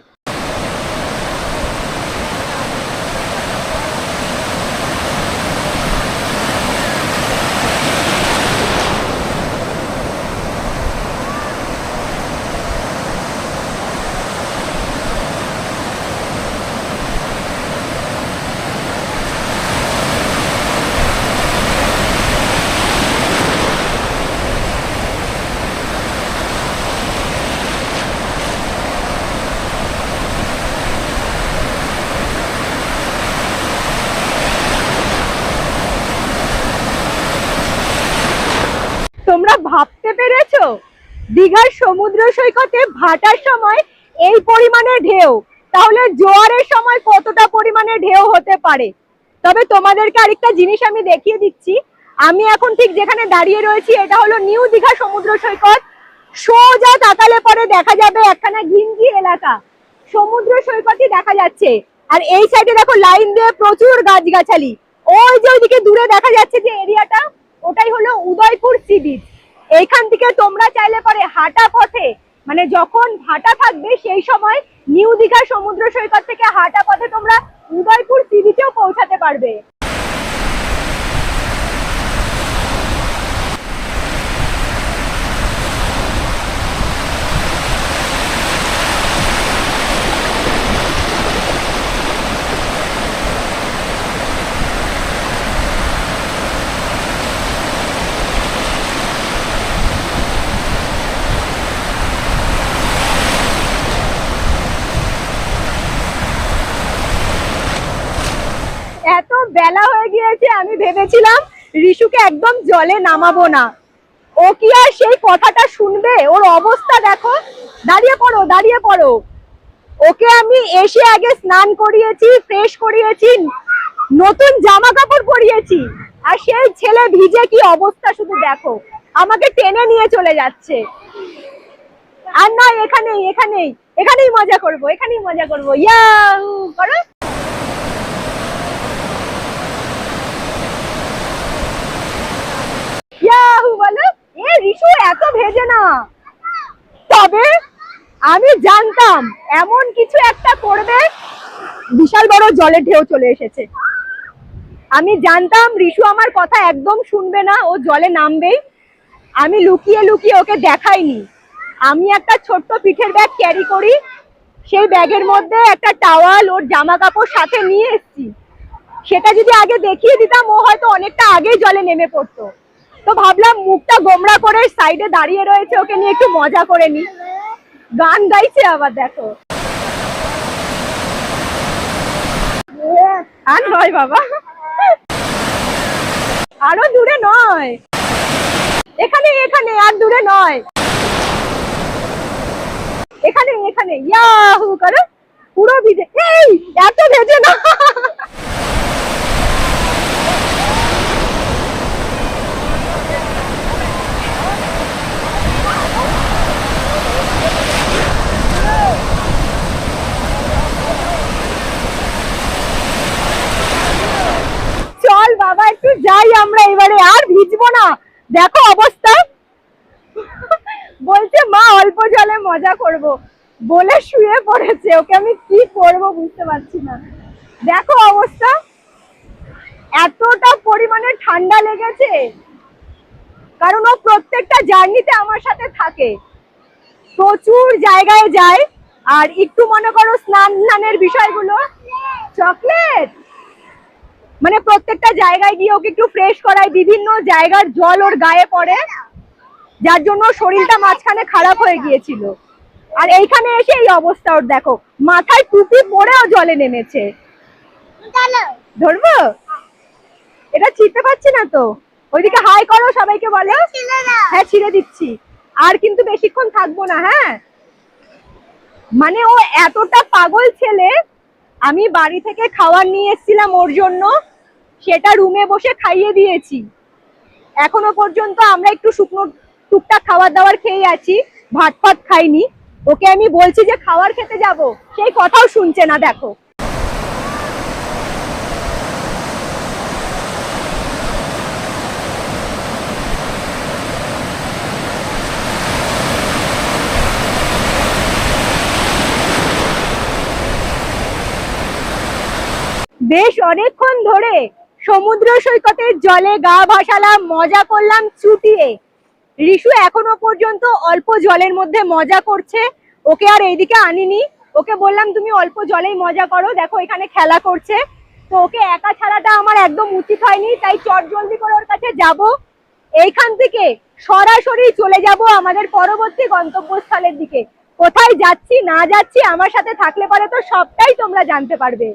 তোমরা ভাবতে পেরেছো দীঘার সমুদ্র সৈকতে ভাটার সময় এই পরিমাণে ঢেউ, তাহলে জোয়ারের সময় কতটা পরিমাণে ঢেউ হতে পারে। তবে তোমাদেরকে আরেকটা জিনিস আমি দেখিয়ে দিচ্ছি। আমি এখন ঠিক যেখানে দাঁড়িয়ে রয়েছি এটা হলো নিউ দীঘা সমুদ্র সৈকত। সোজা তাকালে পরে দেখা যাবে একখানা ঘিঞ্জি এলাকা, সমুদ্র সৈকতই দেখা যাচ্ছে। আর এই সাইডে দেখো লাইন দিয়ে প্রচুর গাছগাছালি। ওই যে ওইদিকে দূরে দেখা যাচ্ছে যে এরিয়াটা, ওটাই হলো উদয়পুর সি বিচ। এইখান থেকে তোমরা চাইলে পরে হাঁটা পথে, মানে যখন ভাটা থাকবে সেই সময় নিউ দীঘা সমুদ্র সৈকত থেকে হাঁটা পথে তোমরা উদয়পুর সি বিচেও পৌঁছাতে পারবে। এত বেলা হয়ে গিয়েছে, আমি ভেবেছিলাম ঋষুকে একদম জলে নামাবো না, ও কি আর সেই কথাটা শুনবে? ওর অবস্থা দেখো, দাঁড়িয়ে পড়ো দাঁড়িয়ে পড়ো। ও ওকে আমি এসে আগে স্নান করিয়েছি, ফ্রেশ করিয়েছি, নতুন জামা কাপড় পরিয়েছি, আর সেই ছেলে ভিজে কি অবস্থা শুধু দেখো, আমাকে টেনে নিয়ে চলে যাচ্ছে। আর নয়, এখানেই মজা করবো, ইয়াহু করো। ইয়াহু বলো। এ রিশু এত ভেজে না, তবে আমি জানতাম এমন কিছু একটা করবে। বিশাল বড় জলের ঢেউ চলে এসেছে। আমি জানতাম রিশু আমার কথা একদম শুনবে না, ও জলে নামবেই। আমি লুকিয়ে লুকিয়ে ওকে দেখাইনি। আমি একটা ছোট্ট পিঠের ব্যাগ ক্যারি করি, সেই ব্যাগের মধ্যে একটা টাওয়াল, ওর জামা কাপড় সাথে নিয়ে এসেছি। সেটা যদি আগে দেখিয়ে দিতাম, ও হয়তো অনেকটা আগেই জলে নেমে পড়তো। তো ভাবলাম মুখটা গোমড়া করে সাইডে দাঁড়িয়ে রয়েছে, ওকে নিয়ে একটু মজা করে নি। গান গাইছে আবার দেখো। আর নয় বাবা, আরো দূরে নয়, এখানে আর দূরে নয়, এখানে ইয়াহু করো। পুরো ভিজে, এই এত ভেজে না। চল বাবা একটু যাই আমরা এবারে, আর ভিজবো না। দেখো অবস্থা, বলছে মা অল্প জলে মজা করব বলে শুয়ে পড়েছে। ওকে আমি কি করব বুঝতে পারছি না। দেখো অবস্থা, এতটা পরিমাণে ঠান্ডা লেগেছে, কারণ ও প্রত্যেকটা জার্নিতে আমার সাথে থাকে, প্রচুর জায়গায় যায়। আর একটু মনে করো স্নানের বিষয়গুলো, চকলেট মানে প্রত্যেকটা জায়গায় গিয়ে ওকে একটু ফ্রেশ করায়, বিভিন্ন জায়গার জল ওর গায়ে পড়ে, যার জন্য শরীরটা মাঝখানে খারাপ হয়ে গিয়েছিল। আর এইখানে এসে এই অবস্থা ওর দেখো, মাথায় টুপি পরেও জলে নেমেছে। ধরবো? এটা ছিঁড়তে পারছি না তো। ওইদিকে হাই করো, সবাইকে বলো। হ্যাঁ ছিঁড়ে দিচ্ছি, আর কিন্তু বেশিক্ষণ থাকবো না। হ্যাঁ, মানে ও এতটা পাগল ছেলে। আমি বাড়ি থেকে খাবার নিয়ে এসেছিলাম ওর জন্য, সেটা রুমে বসে খাইয়ে দিয়েছি। এখনো পর্যন্ত আমরা একটু শুকনো টুকটাক খাবার দাবার খেয়ে আছি, ভাত ফাত খাইনি। ওকে আমি বলছি যে খাবার খেতে যাব, সেই কথাও শুনছে না দেখো। বেশ অনেকক্ষণ ধরে সমুদ্র সৈকতের জলে গা ভাসালাম, মজা করলাম চুটিয়ে। রিশু এখনো পর্যন্ত অল্প জলের মধ্যে মজা করছে, ওকে আর এইদিকে আনিনি। ওকে বললাম তুমি অল্প জলেই মজা করো, দেখো এখানে খেলা করছে। তো ওকে একা ছাড়াটা আমার একদম উচিত হয়নি, তাই চট জলদি করে ওর কাছে যাব। এইখান থেকে সরাসরি চলে যাব আমাদের পরবর্তী গন্তব্যস্থলের দিকে। কোথায় যাচ্ছি না যাচ্ছি আমার সাথে থাকলে পরে তো সবটাই তোমরা জানতে পারবে।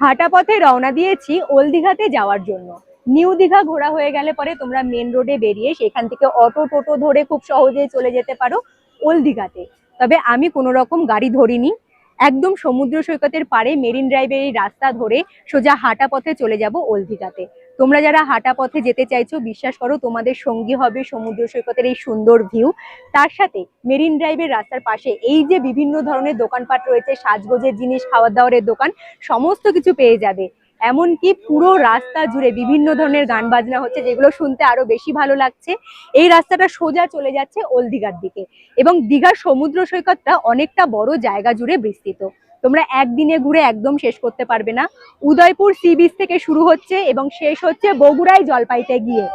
হাঁটা পথে রওনা দিয়েছি ওল্ড দীঘাতে যাওয়ার জন্য। নিউ দীঘা ঘোরা হয়ে গেলে পরে তোমরা মেন রোডে বেরিয়ে সেখান থেকে অটো টোটো ধরে খুব সহজেই চলে যেতে পারো ওল্ড দীঘাতে। তবে আমি কোনো রকম গাড়ি ধরিনি, একদম সমুদ্র সৈকতের পাড়ে মেরিন ড্রাইভের এই রাস্তা ধরে সোজা হাঁটা পথে চলে যাব ওল্ড দীঘাতে। তোমরা যারা হাঁটা পথে যেতে চাইছো, বিশ্বাস করো তোমাদের সঙ্গী হবে সমুদ্র সৈকতের এই সুন্দর ভিউ, তার সাথে মেরিন ড্রাইভের রাস্তার পাশে এই যে বিভিন্ন ধরনের দোকানপাট রয়েছে, সাজগোজের জিনিস, খাবার দাবারের দোকান, সমস্ত কিছু পেয়ে যাবে। এমনকি পুরো রাস্তা জুড়ে বিভিন্ন ধরনের গান বাজনা হচ্ছে, যেগুলো শুনতে আরো বেশি ভালো লাগছে। এই রাস্তাটা সোজা চলে যাচ্ছে ওল্ড দীঘার দিকে, এবং দীঘার সমুদ্র সৈকতটা অনেকটা বড় জায়গা জুড়ে বিস্তৃত। তোমরা একদিনে ঘুরে একদম শেষ করতে পারবে না। উদয়পুর সি বিচ থেকে শুরু হচ্ছে এবং শেষ হচ্ছে বগুড়ায় জলপাইতে গিয়ে।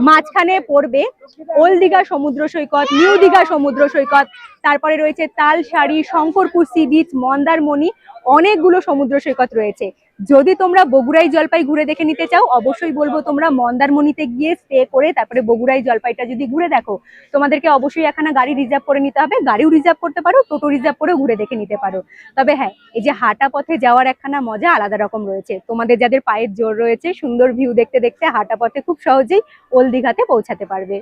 মাঝখানে পড়বে ওল্ড দীঘা সমুদ্র সৈকত, নিউ দীঘা সমুদ্র সৈকত, তারপরে রয়েছে তালসারি, শঙ্করপুর সি বিচ, মন্দারমণি, অনেকগুলো সমুদ্র সৈকত রয়েছে। যদি তোমরা বগুড়াই জলপাই ঘুরে দেখে নিতে চাও, অবশ্যই বলবো তোমরা মন্দারমণিতে গিয়ে স্টে করে তারপরে বগুড়াই জলপাইটা যদি ঘুরে দেখো, তোমাদেরকে অবশ্যই এখানে গাড়ি রিজার্ভ করে নিতে হবে। গাড়িও রিজার্ভ করতে পারো, টোটো রিজার্ভ করেও ঘুরে দেখে নিতে পারো। তবে হ্যাঁ, এই যে হাঁটা পথে যাওয়ার একখানা মজা আলাদা রকম রয়েছে। তোমাদের যাদের পায়ের জোর রয়েছে, সুন্দর ভিউ দেখতে দেখতে হাঁটা পথে খুব সহজেই ওল্ড দীঘাতে পৌঁছাতে পারবে।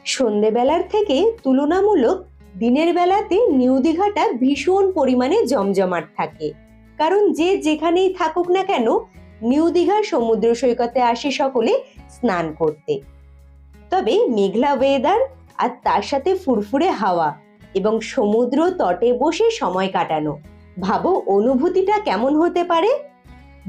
সন্ধেবেলার থেকে তুলনামূলক দিনের বেলাতে নিউ দীঘাটা ভীষণ পরিমাণে জমজমাট থাকে, কারণ যে যেখানেই থাকুক না কেন নিউ দীঘার সমুদ্র সৈকতে আসে সকলে স্নান করতে। তবে মেঘলা ওয়েদার আর তার সাথে ফুরফুরে হাওয়া এবং সমুদ্র তটে বসে সময় কাটানো, ভাবো অনুভূতিটা কেমন হতে পারে।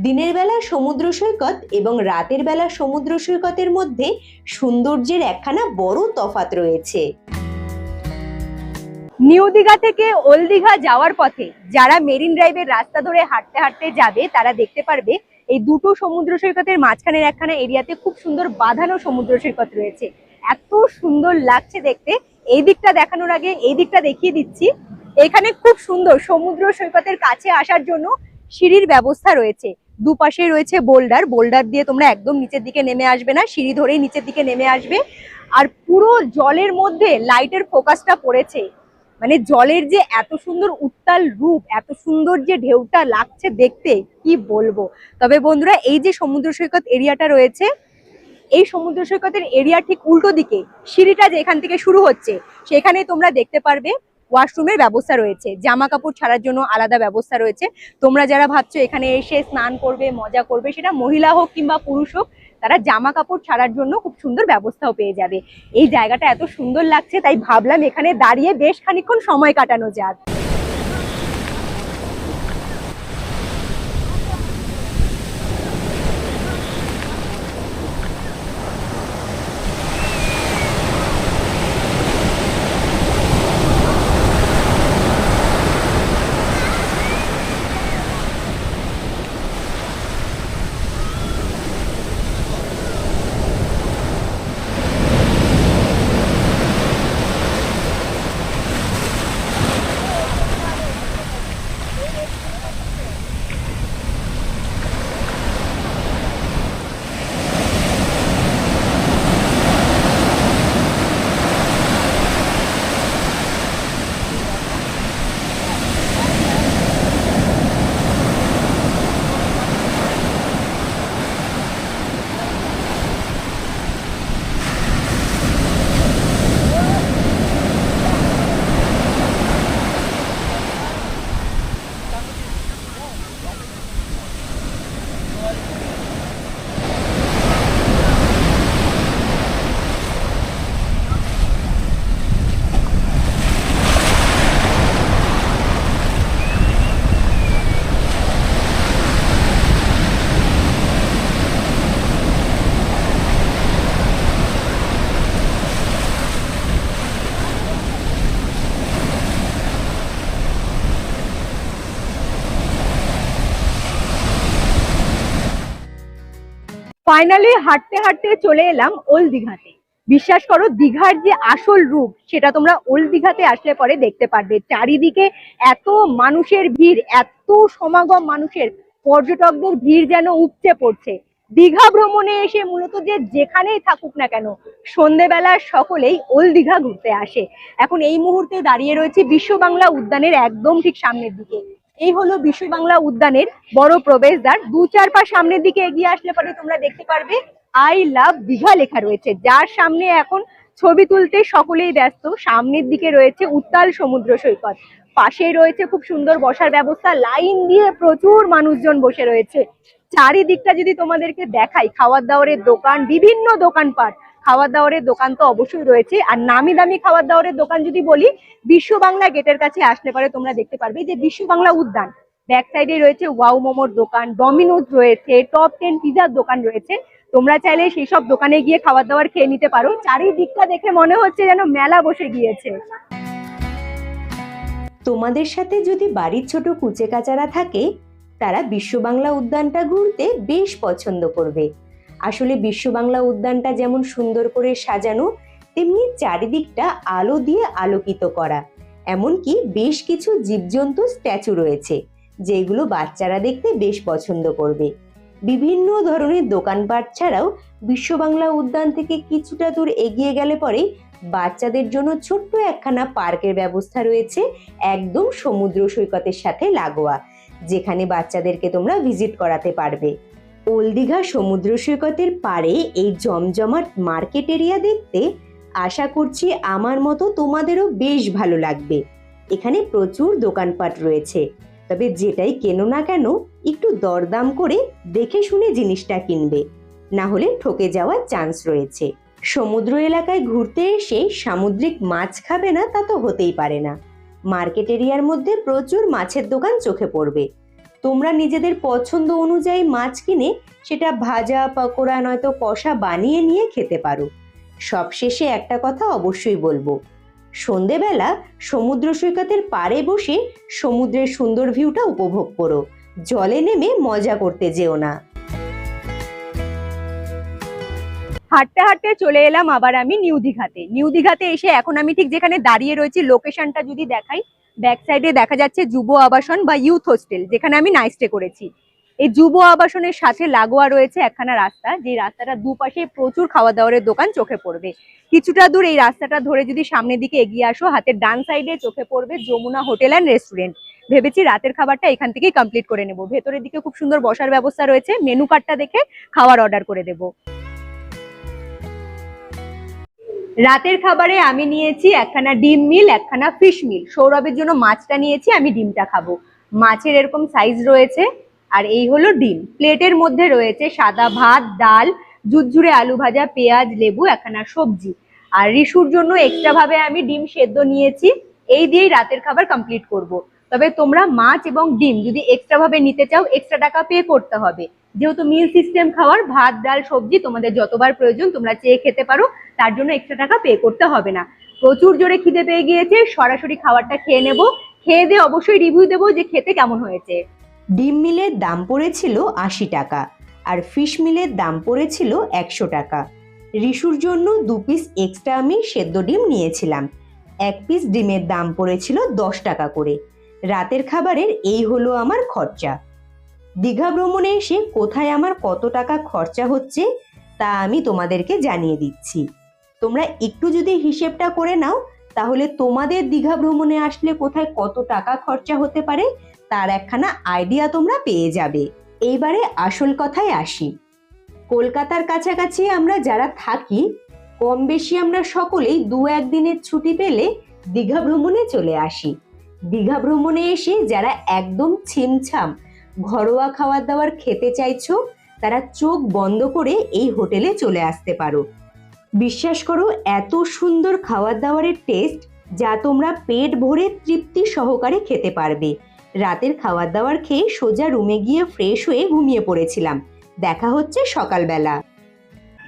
দিনের বেলা সমুদ্র সৈকত এবং রাতের বেলা সমুদ্র সৈকতের মধ্যে সৌন্দর্যের একখানা বড় তফাৎ রয়েছে। নিউ দীঘা থেকে ওল্ড দীঘা যাওয়ার পথে যারা মেরিন ড্রাইভের রাস্তা ধরে হাঁটতে হাঁটতে যাবে, তারা দেখতে পারবে এই দুটো সমুদ্র সৈকতের মাঝখানের একখানা এরিয়াতে খুব সুন্দর বাঁধানো সমুদ্র সৈকত রয়েছে। এত সুন্দর লাগছে দেখতে। এই দিকটা দেখানোর আগে এই দিকটা দেখিয়ে দিচ্ছি। এখানে খুব সুন্দর সমুদ্র সৈকতের কাছে আসার জন্য সিঁড়ির ব্যবস্থা রয়েছে। দুপাশে রয়েছে বোল্ডার, বোল্ডার দিয়ে তোমরা একদম নিচের দিকে নেমে আসবে না, সিঁড়ি ধরেই নিচের দিকে নেমে আসবে। আর পুরো জলের মধ্যে লাইটের ফোকাসটা পড়েছে, মানে জলের যে এত সুন্দর উত্তাল রূপ, এত সুন্দর যে ঢেউটা লাগছে দেখতে, কি বলবো। তবে বন্ধুরা, এই যে সমুদ্র সৈকত এরিয়াটা রয়েছে, এই সমুদ্র সৈকতের এরিয়া ঠিক উল্টো দিকে সিঁড়িটা যেখান থেকে শুরু হচ্ছে, সেখানে তোমরা দেখতে পারবে ওয়াশরুমের ব্যবস্থা রয়েছে। জামা কাপড় ছাড়ার জন্য আলাদা ব্যবস্থা রয়েছে। তোমরা যারা ভাবছো এখানে এসে স্নান করবে, মজা করবে, সেটা মহিলা হোক কিংবা পুরুষ হোক, তারা জামা কাপড় ছাড়ার জন্য খুব সুন্দর ব্যবস্থাও পেয়ে যাবে। এই জায়গাটা এত সুন্দর লাগছে, তাই ভাবলাম এখানে দাঁড়িয়ে বেশ খানিকক্ষণ সময় কাটানো যাক। ফাইনালি হাঁটতে হাঁটতে চলে এলাম ওল্ড দীঘাতে। বিশ্বাস করো, দীঘার যে আসল রূপ সেটা তোমরা ওল্ড দীঘাতে আসলে পরে দেখতে পারবে। চারিদিকে এত মানুষের ভিড়, এত সমাগম মানুষের, পর্যটকদের ভিড় যেন উপচে পড়ছে। দীঘা ভ্রমণে এসে মূলত যে যেখানেই থাকুক না কেন, সন্ধেবেলা সকলেই ওল্ড দীঘা ঘুরতে আসে। এখন এই মুহূর্তে দাঁড়িয়ে রয়েছে বিশ্ব বাংলা উদ্যানের একদম ঠিক সামনের দিকে। এই হলো বিশ্ব বাংলা উদ্যানের বড় প্রবেশদ্বার। 2-4 পা সামনের দিকে এগিয়ে আসলে পরে তোমরা দেখতে পারবে আই লাভ দীঘা লেখা রয়েছে, যার সামনে এখন ছবি তুলতে সকলেই ব্যস্ত। সামনের দিকে রয়েছে উত্তাল সমুদ্র সৈকত, পাশেই রয়েছে খুব সুন্দর বসার ব্যবস্থা, লাইন দিয়ে প্রচুর মানুষজন বসে রয়েছে। চারিদিকটা যদি তোমাদেরকে দেখাই, খাওয়ার দাওয়ারের দোকান, বিভিন্ন দোকানপাট। খাওয়ার দাওয়ারের দোকান তো অবশ্যই রয়েছে, আর নামি দামি খাওয়ার দাওয়ারের দোকান যদি বলি, বিশ্ব বাংলা গেটের কাছে আসলে পরে তোমরা দেখতে পারবে যে বিশ্ব বাংলা উদ্যান ব্যাক সাইডে রয়েছে ওয়াও মোমোর দোকান, ডমিনোজ রয়েছে, টপ 10 পিজার দোকান রয়েছে। তোমরা চাইলে সেই সব দোকানে গিয়ে খাবার দাবার খেয়ে নিতে পারো। চারিদিকটা দেখে মনে হচ্ছে যেন মেলা বসে গিয়েছে। তোমাদের সাথে যদি বাড়ির ছোট কুচে কাচারা থাকে, তারা বিশ্ব বাংলা উদ্যানটা ঘুরতে বেশ পছন্দ করবে। আসলে বিশ্ব বাংলা উদ্যানটা যেমন সুন্দর করে সাজানো, তেমনি চারিদিকটা আলো দিয়ে আলোকিত করা। এমনকি বেশ কিছু জীবজন্তু স্ট্যাচু রয়েছে, যেগুলো বাচ্চারা দেখতে বেশ পছন্দ করবে। বিভিন্ন ধরনের দোকানপাট ছাড়াও বিশ্ব বাংলা উদ্যান থেকে কিছুটা দূর এগিয়ে গেলে পরেই বাচ্চাদের জন্য ছোট্ট একখানা পার্কের ব্যবস্থা রয়েছে, একদম সমুদ্র সৈকতের সাথে লাগোয়া, যেখানে বাচ্চাদেরকে তোমরা ভিজিট করাতে পারবে। ওল্ড দীঘা সমুদ্র সৈকতের পাড়ে এই জমজমাট মার্কেট এরিয়া দেখতে আশা করছি আমার মতো তোমাদেরও বেশ ভালো লাগবে। এখানে প্রচুর দোকানপাট রয়েছে, তবে যেটাই কেনো না কেন একটু দরদাম করে দেখে শুনে জিনিসটা কিনবে, না হলে ঠকে যাওয়ার চান্স রয়েছে। সমুদ্র এলাকায় ঘুরতে এসে সামুদ্রিক মাছ খাবে না তা তো হতেই পারে না। মার্কেট এরিয়ার মধ্যে প্রচুর মাছের দোকান চোখে পড়বে। তোমরা নিজেদের পছন্দ অনুযায়ী মাছ কিনে সেটা ভাজা, পকোড়া নয়তো কষা বানিয়ে নিয়ে খেতে পারো। সবশেষে একটা কথা অবশ্যই বলবো, সন্ধেবেলা সমুদ্র সৈকতের পাড়ে বসে সমুদ্রের সুন্দর ভিউটা উপভোগ করো, জলে নেমে মজা করতে যেও না। হাঁটতে হাঁটতে চলে এলাম আবার আমি নিউ দীঘাতে। নিউ দীঘাতে এসে এখন আমি ঠিক যেখানে দাঁড়িয়ে রয়েছি, লোকেশনটা যদি দেখাই, ব্যাক সাইডে দেখা যাচ্ছে যুব আবাসন বা ইউথ হোস্টেল, যেখানে আমি নাইট স্টে করেছি। এই যুব আবাসনের সাথে লাগোয়া রয়েছে একখানা রাস্তা, যে রাস্তাটা দুপাশে প্রচুর খাওয়া দাওয়ারের দোকান চোখে পড়বে। কিছুটা দূর এই রাস্তাটা ধরে যদি সামনের দিকে এগিয়ে আসো, হাতের ডান সাইডে চোখে পড়বে যমুনা হোটেল অ্যান্ড রেস্টুরেন্ট। ভেবেছি রাতের খাবারটা এখান থেকেই কমপ্লিট করে নেব। ভেতরের দিকে খুব সুন্দর বসার ব্যবস্থা রয়েছে, মেনু কার্ডটা দেখে খাবার অর্ডার করে দেবো। রাতের খাবারে আমি নিয়েছি একখানা ডিম মিল, একখানা ফিশ মিল। সৌরভের জন্য মাছটা নিয়েছি, আমি ডিমটা খাবো। মাছের এরকম সাইজ রয়েছে, আর এই হলো ডিম। প্লেটের মধ্যে রয়েছে সাদা ভাত, ডাল, ঝুরঝুরে আলু ভাজা, পেঁয়াজ, লেবু, একখানা সবজি। আর রিশুর জন্য এক্সট্রা ভাবে আমি ডিম সেদ্ধ নিয়েছি। এই দিয়েই রাতের খাবার কমপ্লিট করব। তবে তোমরা মাছ এবং ডিম যদি এক্সট্রা ভাবে নিতে চাও, এক্সট্রা টাকা পে করতে হবে। যেহেতু মিল সিস্টেম খাওয়ার, ভাত, ডাল, সবজি তোমাদের যতবার প্রয়োজন তোমরা চেয়ে খেতে পারো, তার জন্য এক্সট্রা টাকা পে করতে হবে না। প্রচুর জোরে খিদে পেয়ে গিয়েছে, সরাসরি খাবারটা খেয়ে নেব। খেয়ে দিয়ে অবশ্যই রিভিউ দেবো যে খেতে কেমন হয়েছে। ডিম মিলের দাম পড়েছিল 80 টাকা, আর ফিশ মিলের দাম পড়েছিল 100 টাকা। রিশুর জন্য 2 পিস এক্সট্রা আমি সেদ্ধ ডিম নিয়েছিলাম। 1 পিস ডিমের দাম পড়েছিল 10 টাকা করে। রাতের খাবারের এই হলো আমার খরচা। দীঘা ভ্রমণে এসে কোথায় আমার কত টাকা খরচা হচ্ছে তা আমি তোমাদেরকে জানিয়ে দিচ্ছি। তোমরা একটু যদি হিসেবটা করে নাও, তাহলে তোমাদের দীঘা ভ্রমণে আসলে কোথায় কত টাকা খরচা হতে পারে তার একখানা আইডিয়া তোমরা পেয়ে যাবে। এইবারে আসল কথায় আসি। কলকাতার কাছাকাছি আমরা যারা থাকি, কম বেশি আমরা সকলেই 2-1 দিনের ছুটি পেলে দীঘা ভ্রমণে চলে আসি। দীঘা ভ্রমণে এসে যারা একদম ছিমছাম ঘরোয়া খাবার দাবার খেতে চাইছো, তারা চোখ বন্ধ করে এই হোটেলে চলে আসতে পারো। বিশ্বাস করো, এত সুন্দর খাবার দাবারের টেস্ট যা তোমরা পেট ভরে তৃপ্তি সহকারে খেতে পারবে। রাতের খাবার দাবার খেয়ে সোজা রুমে গিয়ে ফ্রেশ হয়ে ঘুমিয়ে পড়েছিলাম। দেখা হচ্ছে সকালবেলা।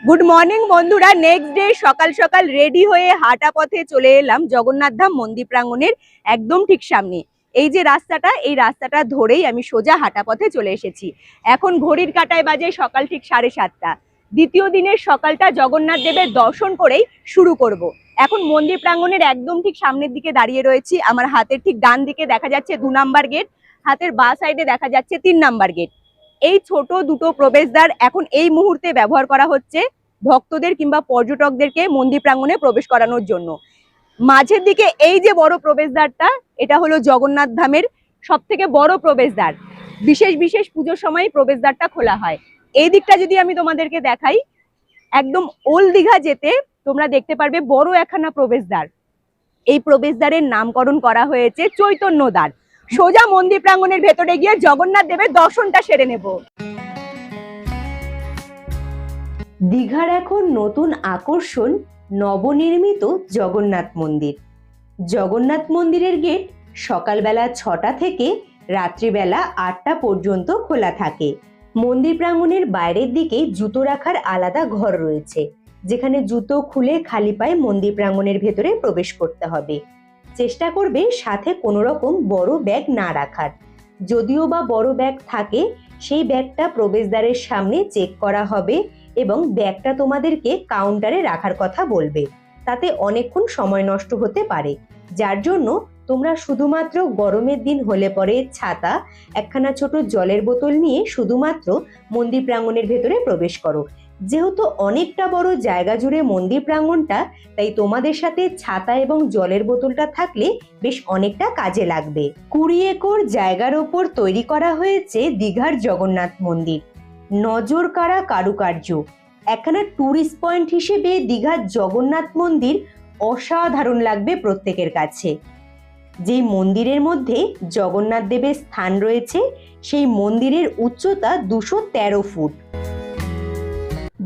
গুড মর্নিং বন্ধুরা। নেক্সট ডে সকাল সকাল রেডি হয়ে হাঁটা পথে চলে এলাম জগন্নাথ ধাম মন্দির প্রাঙ্গণের একদম ঠিক সামনে। এই যে রাস্তাটা, এই রাস্তাটা ধরেই আমি সোজা হাঁটা পথে চলে এসেছি। এখন ঘড়ির কাঁটায় বাজে সকাল ঠিক 7:30। দ্বিতীয় দিনের সকালটা জগন্নাথ দেবের দর্শন করেই শুরু করব। এখন মন্দির প্রাঙ্গণের একদম ঠিক সামনের দিকে দাঁড়িয়ে রয়েছি। আমার হাতের ঠিক ডান দিকে দেখা যাচ্ছে 2 নাম্বার গেট, হাতের বাঁ সাইডে দেখা যাচ্ছে 3 নাম্বার গেট। এই ছোট দুটো প্রবেশদ্বার এখন এই মুহূর্তে ব্যবহার করা হচ্ছে ভক্তদের কিংবা পর্যটকদেরকে মন্দির প্রাঙ্গণে প্রবেশ করানোর জন্য। মাঝের দিকে এই যে বড় প্রবেশদ্বারটা, এটা হলো জগন্নাথ ধামের সব থেকে বড় প্রবেশদ্বার। বিশেষ বিশেষ পুজোর সময় প্রবেশদ্বারটা খোলা হয়। এই দিকটা যদি আমি তোমাদেরকে দেখাই, একদম ওল্ড দীঘা যেতে তোমরা দেখতে পারবে বড় একখানা প্রবেশদ্বার। এই প্রবেশদ্বারের নামকরণ করা হয়েছে চৈতন্য দ্বার। সোজা মন্দির প্রাঙ্গণের ভেতরে গিয়ে জগন্নাথ দেবের দর্শনটা সেরে নেব। দীঘার এখন নতুন আকর্ষণ নবনির্মিত জগন্নাথ মন্দির। জগন্নাথ মন্দিরের গেট সকালবেলা 6টা থেকে রাত্রিবেলা 8টা পর্যন্ত খোলা থাকে। মন্দির প্রাঙ্গণের বাইরের দিকে জুতো রাখার আলাদা ঘর রয়েছে, যেখানে জুতো খুলে খালি পায়ে মন্দির প্রাঙ্গণের ভেতরে প্রবেশ করতে হবে। চেষ্টা করবে সাথে কোনো রকম বড় ব্যাগ না রাখার। যদিও বা বড় ব্যাগ থাকে, সেই ব্যাগটা প্রবেশদ্বারের সামনে চেক করা হবে এবং ব্যাগটা তোমাদেরকে কাউন্টারে রাখার কথা বলবে। তাতে অনেকক্ষণ সময় নষ্ট হতে পারে, যার জন্য তোমরা শুধুমাত্র গরমের দিন হলে পরে ছাতা, একখানা ছোট জলের বোতল নিয়ে শুধুমাত্র মন্দির প্রাঙ্গণের ভেতরে প্রবেশ করো। যেহেতু অনেকটা বড় জায়গা জুড়ে মন্দির প্রাঙ্গণটা, তাই তোমাদের সাথে ছাতা এবং জলের বোতলটা থাকলে বেশ অনেকটা কাজে লাগবে। 20 একর জায়গার ওপর তৈরি করা হয়েছে দীঘার জগন্নাথ মন্দির। নজর কাড়া কারুকার্য। একখানা ট্যুরিস্ট পয়েন্ট হিসেবে দীঘার জগন্নাথ মন্দির অসাধারণ লাগবে প্রত্যেকের কাছে। যেই মন্দিরের মধ্যে জগন্নাথ দেবের স্থান রয়েছে, সেই মন্দিরের উচ্চতা 213 ফুট।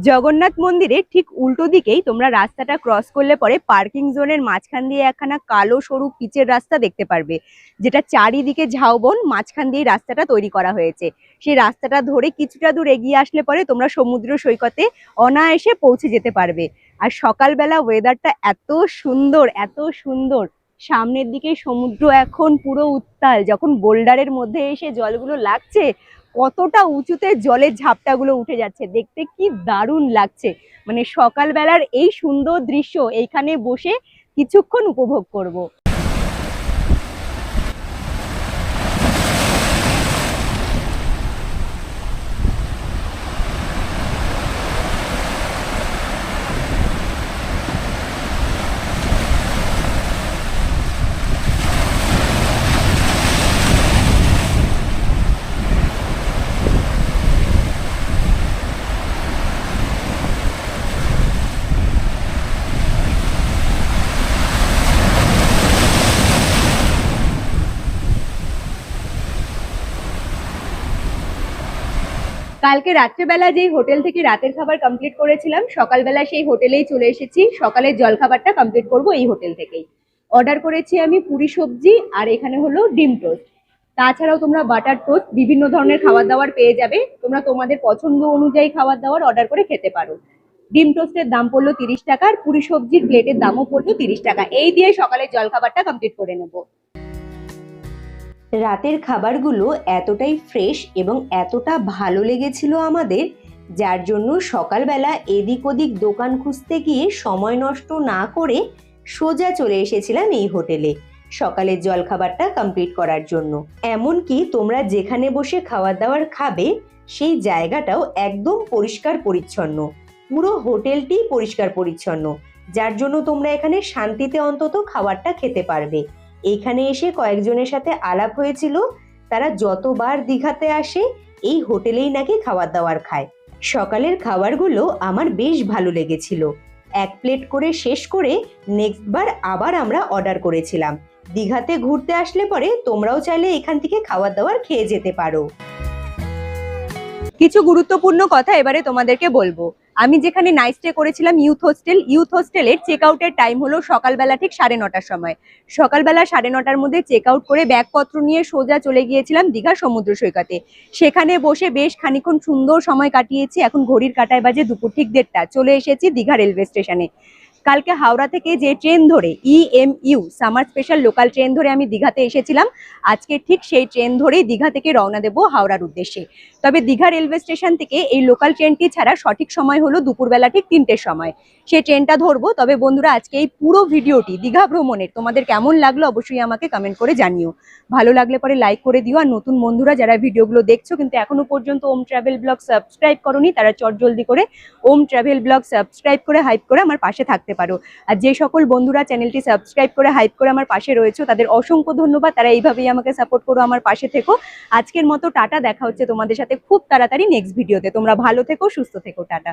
জগন্নাথ মন্দিরের ঠিক উল্টো দিকেই তোমরা রাস্তাটা ক্রস করলে পরে পার্কিং জোনের মাঝখান দিয়ে একখানা কালো সরু পিচের রাস্তা দেখতে পারবে, যেটা চারিদিকে ঝাউবন, মাঝখান দিয়ে রাস্তাটা তৈরি করা হয়েছে। সেই রাস্তাটা ধরে কিছুটা দূর এগিয়ে আসলে পরে তোমরা সমুদ্র সৈকতে অনায়াসে পৌঁছে যেতে পারবে। আর সকালবেলা ওয়েদারটা এত সুন্দর, এত সুন্দর। সামনের দিকে সমুদ্র এখন পুরো উত্তাল, যখন বোল্ডারের মধ্যে এসে জলগুলো লাগছে, কতটা উঁচুতে জলের ঝাপটাগুলো উঠে যাচ্ছে, দেখতে কি দারুণ লাগছে। মানে সকালবেলার এই সুন্দর দৃশ্য এইখানে বসে কিছুক্ষণ উপভোগ করব। কালকে রাত্রেবেলা যেই হোটেল থেকে রাতের খাবার কমপ্লিট করেছিলাম, সকালবেলা সেই হোটেলেই চলে এসেছি। সকালের জলখাবারটা কমপ্লিট করব এই হোটেল থেকেই। অর্ডার করেছি আমি পুরি সবজি, আর এখানে হলো ডিম টোস্ট। তাছাড়াও তোমরা বাটার টোস্ট, বিভিন্ন ধরনের খাবার দাবার পেয়ে যাবে। তোমরা তোমাদের পছন্দ অনুযায়ী খাবার দাবার অর্ডার করে খেতে পারো। ডিম টোস্টের দাম পড়লো 30 টাকা, আর পুরি সবজির প্লেটের দামও পড়লো 30 টাকা। এই দিয়ে সকালের জলখাবারটা কমপ্লিট করে নেবো। রাতের খাবারগুলো এতটাই ফ্রেশ এবং এতটা ভালো লেগেছিল আমাদের, যার জন্য সকালবেলা এদিক ওদিক দোকান খুঁজতে গিয়ে সময় নষ্ট না করে সোজা চলে এসেছিলাম এই হোটেলে সকালের জলখাবারটা কমপ্লিট করার জন্য। এমনকি তোমরা যেখানে বসে খাবার দাবার খাবে, সেই জায়গাটাও একদম পরিষ্কার পরিচ্ছন্ন। পুরো হোটেলটি পরিষ্কার পরিচ্ছন্ন, যার জন্য তোমরা এখানে শান্তিতে অন্তত খাবারটা খেতে পারবে। এইখানে এসে কয়েকজনের সাথে আলাপ হয়েছিল, তারা যতবার দীঘাতে আসে এই হোটেলেই নাকি খাবার দাবার খায়। সকালের খাবারগুলো আমার বেশ ভালো লেগেছিল। 1 প্লেট করে শেষ করে নেক্সট বার আবার আমরা অর্ডার করেছিলাম। দীঘাতে ঘুরতে আসলে পরে তোমরাও চাইলে এখান থেকে খাবার দাবার খেয়ে যেতে পারো। কিছু গুরুত্বপূর্ণ কথা এবারে তোমাদেরকে বলবো। আমি যেখানে নাইট স্টে করেছিলাম ইউথ হোস্টেলের চেক আউটের টাইম হলো সকালবেলা ঠিক 9:30টার সময়। সকালবেলা 9:30টার মধ্যে চেক আউট করে ব্যাগপত্র নিয়ে সোজা চলে গিয়েছিলাম দীঘা সমুদ্র সৈকতে। সেখানে বসে বেশ খানিক্ষণ সুন্দর সময় কাটিয়েছি। এখন ঘড়ির কাঁটায় বাজে দুপুর ঠিক 1:30। চলে এসেছি দীঘা রেলওয়ে স্টেশনে। কালকে হাওড়া থেকে যে ট্রেন ধরে EMU summer special local train ধরে আমি দীঘাতে এসেছিলাম, আজকে ঠিক সেই ট্রেন ধরেই দীঘা থেকে রওনা দেবো হাওড়ার উদ্দেশ্যে। তবে দীঘা রেলওয়ে স্টেশন থেকে এই লোকাল ট্রেনটি ছাড়া সঠিক সময় হলো দুপুরবেলা ঠিক 3টের সময়। সেই ট্রেনটা ধরবো। তবে বন্ধুরা, আজকে এই পুরো ভিডিওটি দীঘা ভ্রমণের তোমাদের কেমন লাগলো অবশ্যই আমাকে কমেন্ট করে জানিও। ভালো লাগলে পরে লাইক করে দিও। আর নতুন বন্ধুরা যারা ভিডিওগুলো দেখছো কিন্তু এখনো পর্যন্ত ওম ট্রাভেল ব্লগ সাবস্ক্রাইব করোনি, তারা চটজলদি করে ওম ট্রাভেল ব্লগ সাবস্ক্রাইব করে হাইপ করে আমার পাশে থাকতে পারো। আর যে সকল বন্ধুরা চ্যানেলটি সাবস্ক্রাইব করে হাইপ করে আমার পাশে রয়েছে, তাদের অসংখ্য ধন্যবাদ। তারা এইভাবেই আমাকে সাপোর্ট করো, আমার পাশে থেকো। আজকের মতো টাটা, দেখা হচ্ছে তোমাদের সাথে খুব তাড়াতাড়ি নেক্সট ভিডিওতে। তোমরা ভালো থেকো, সুস্থ থেকো, টাটা।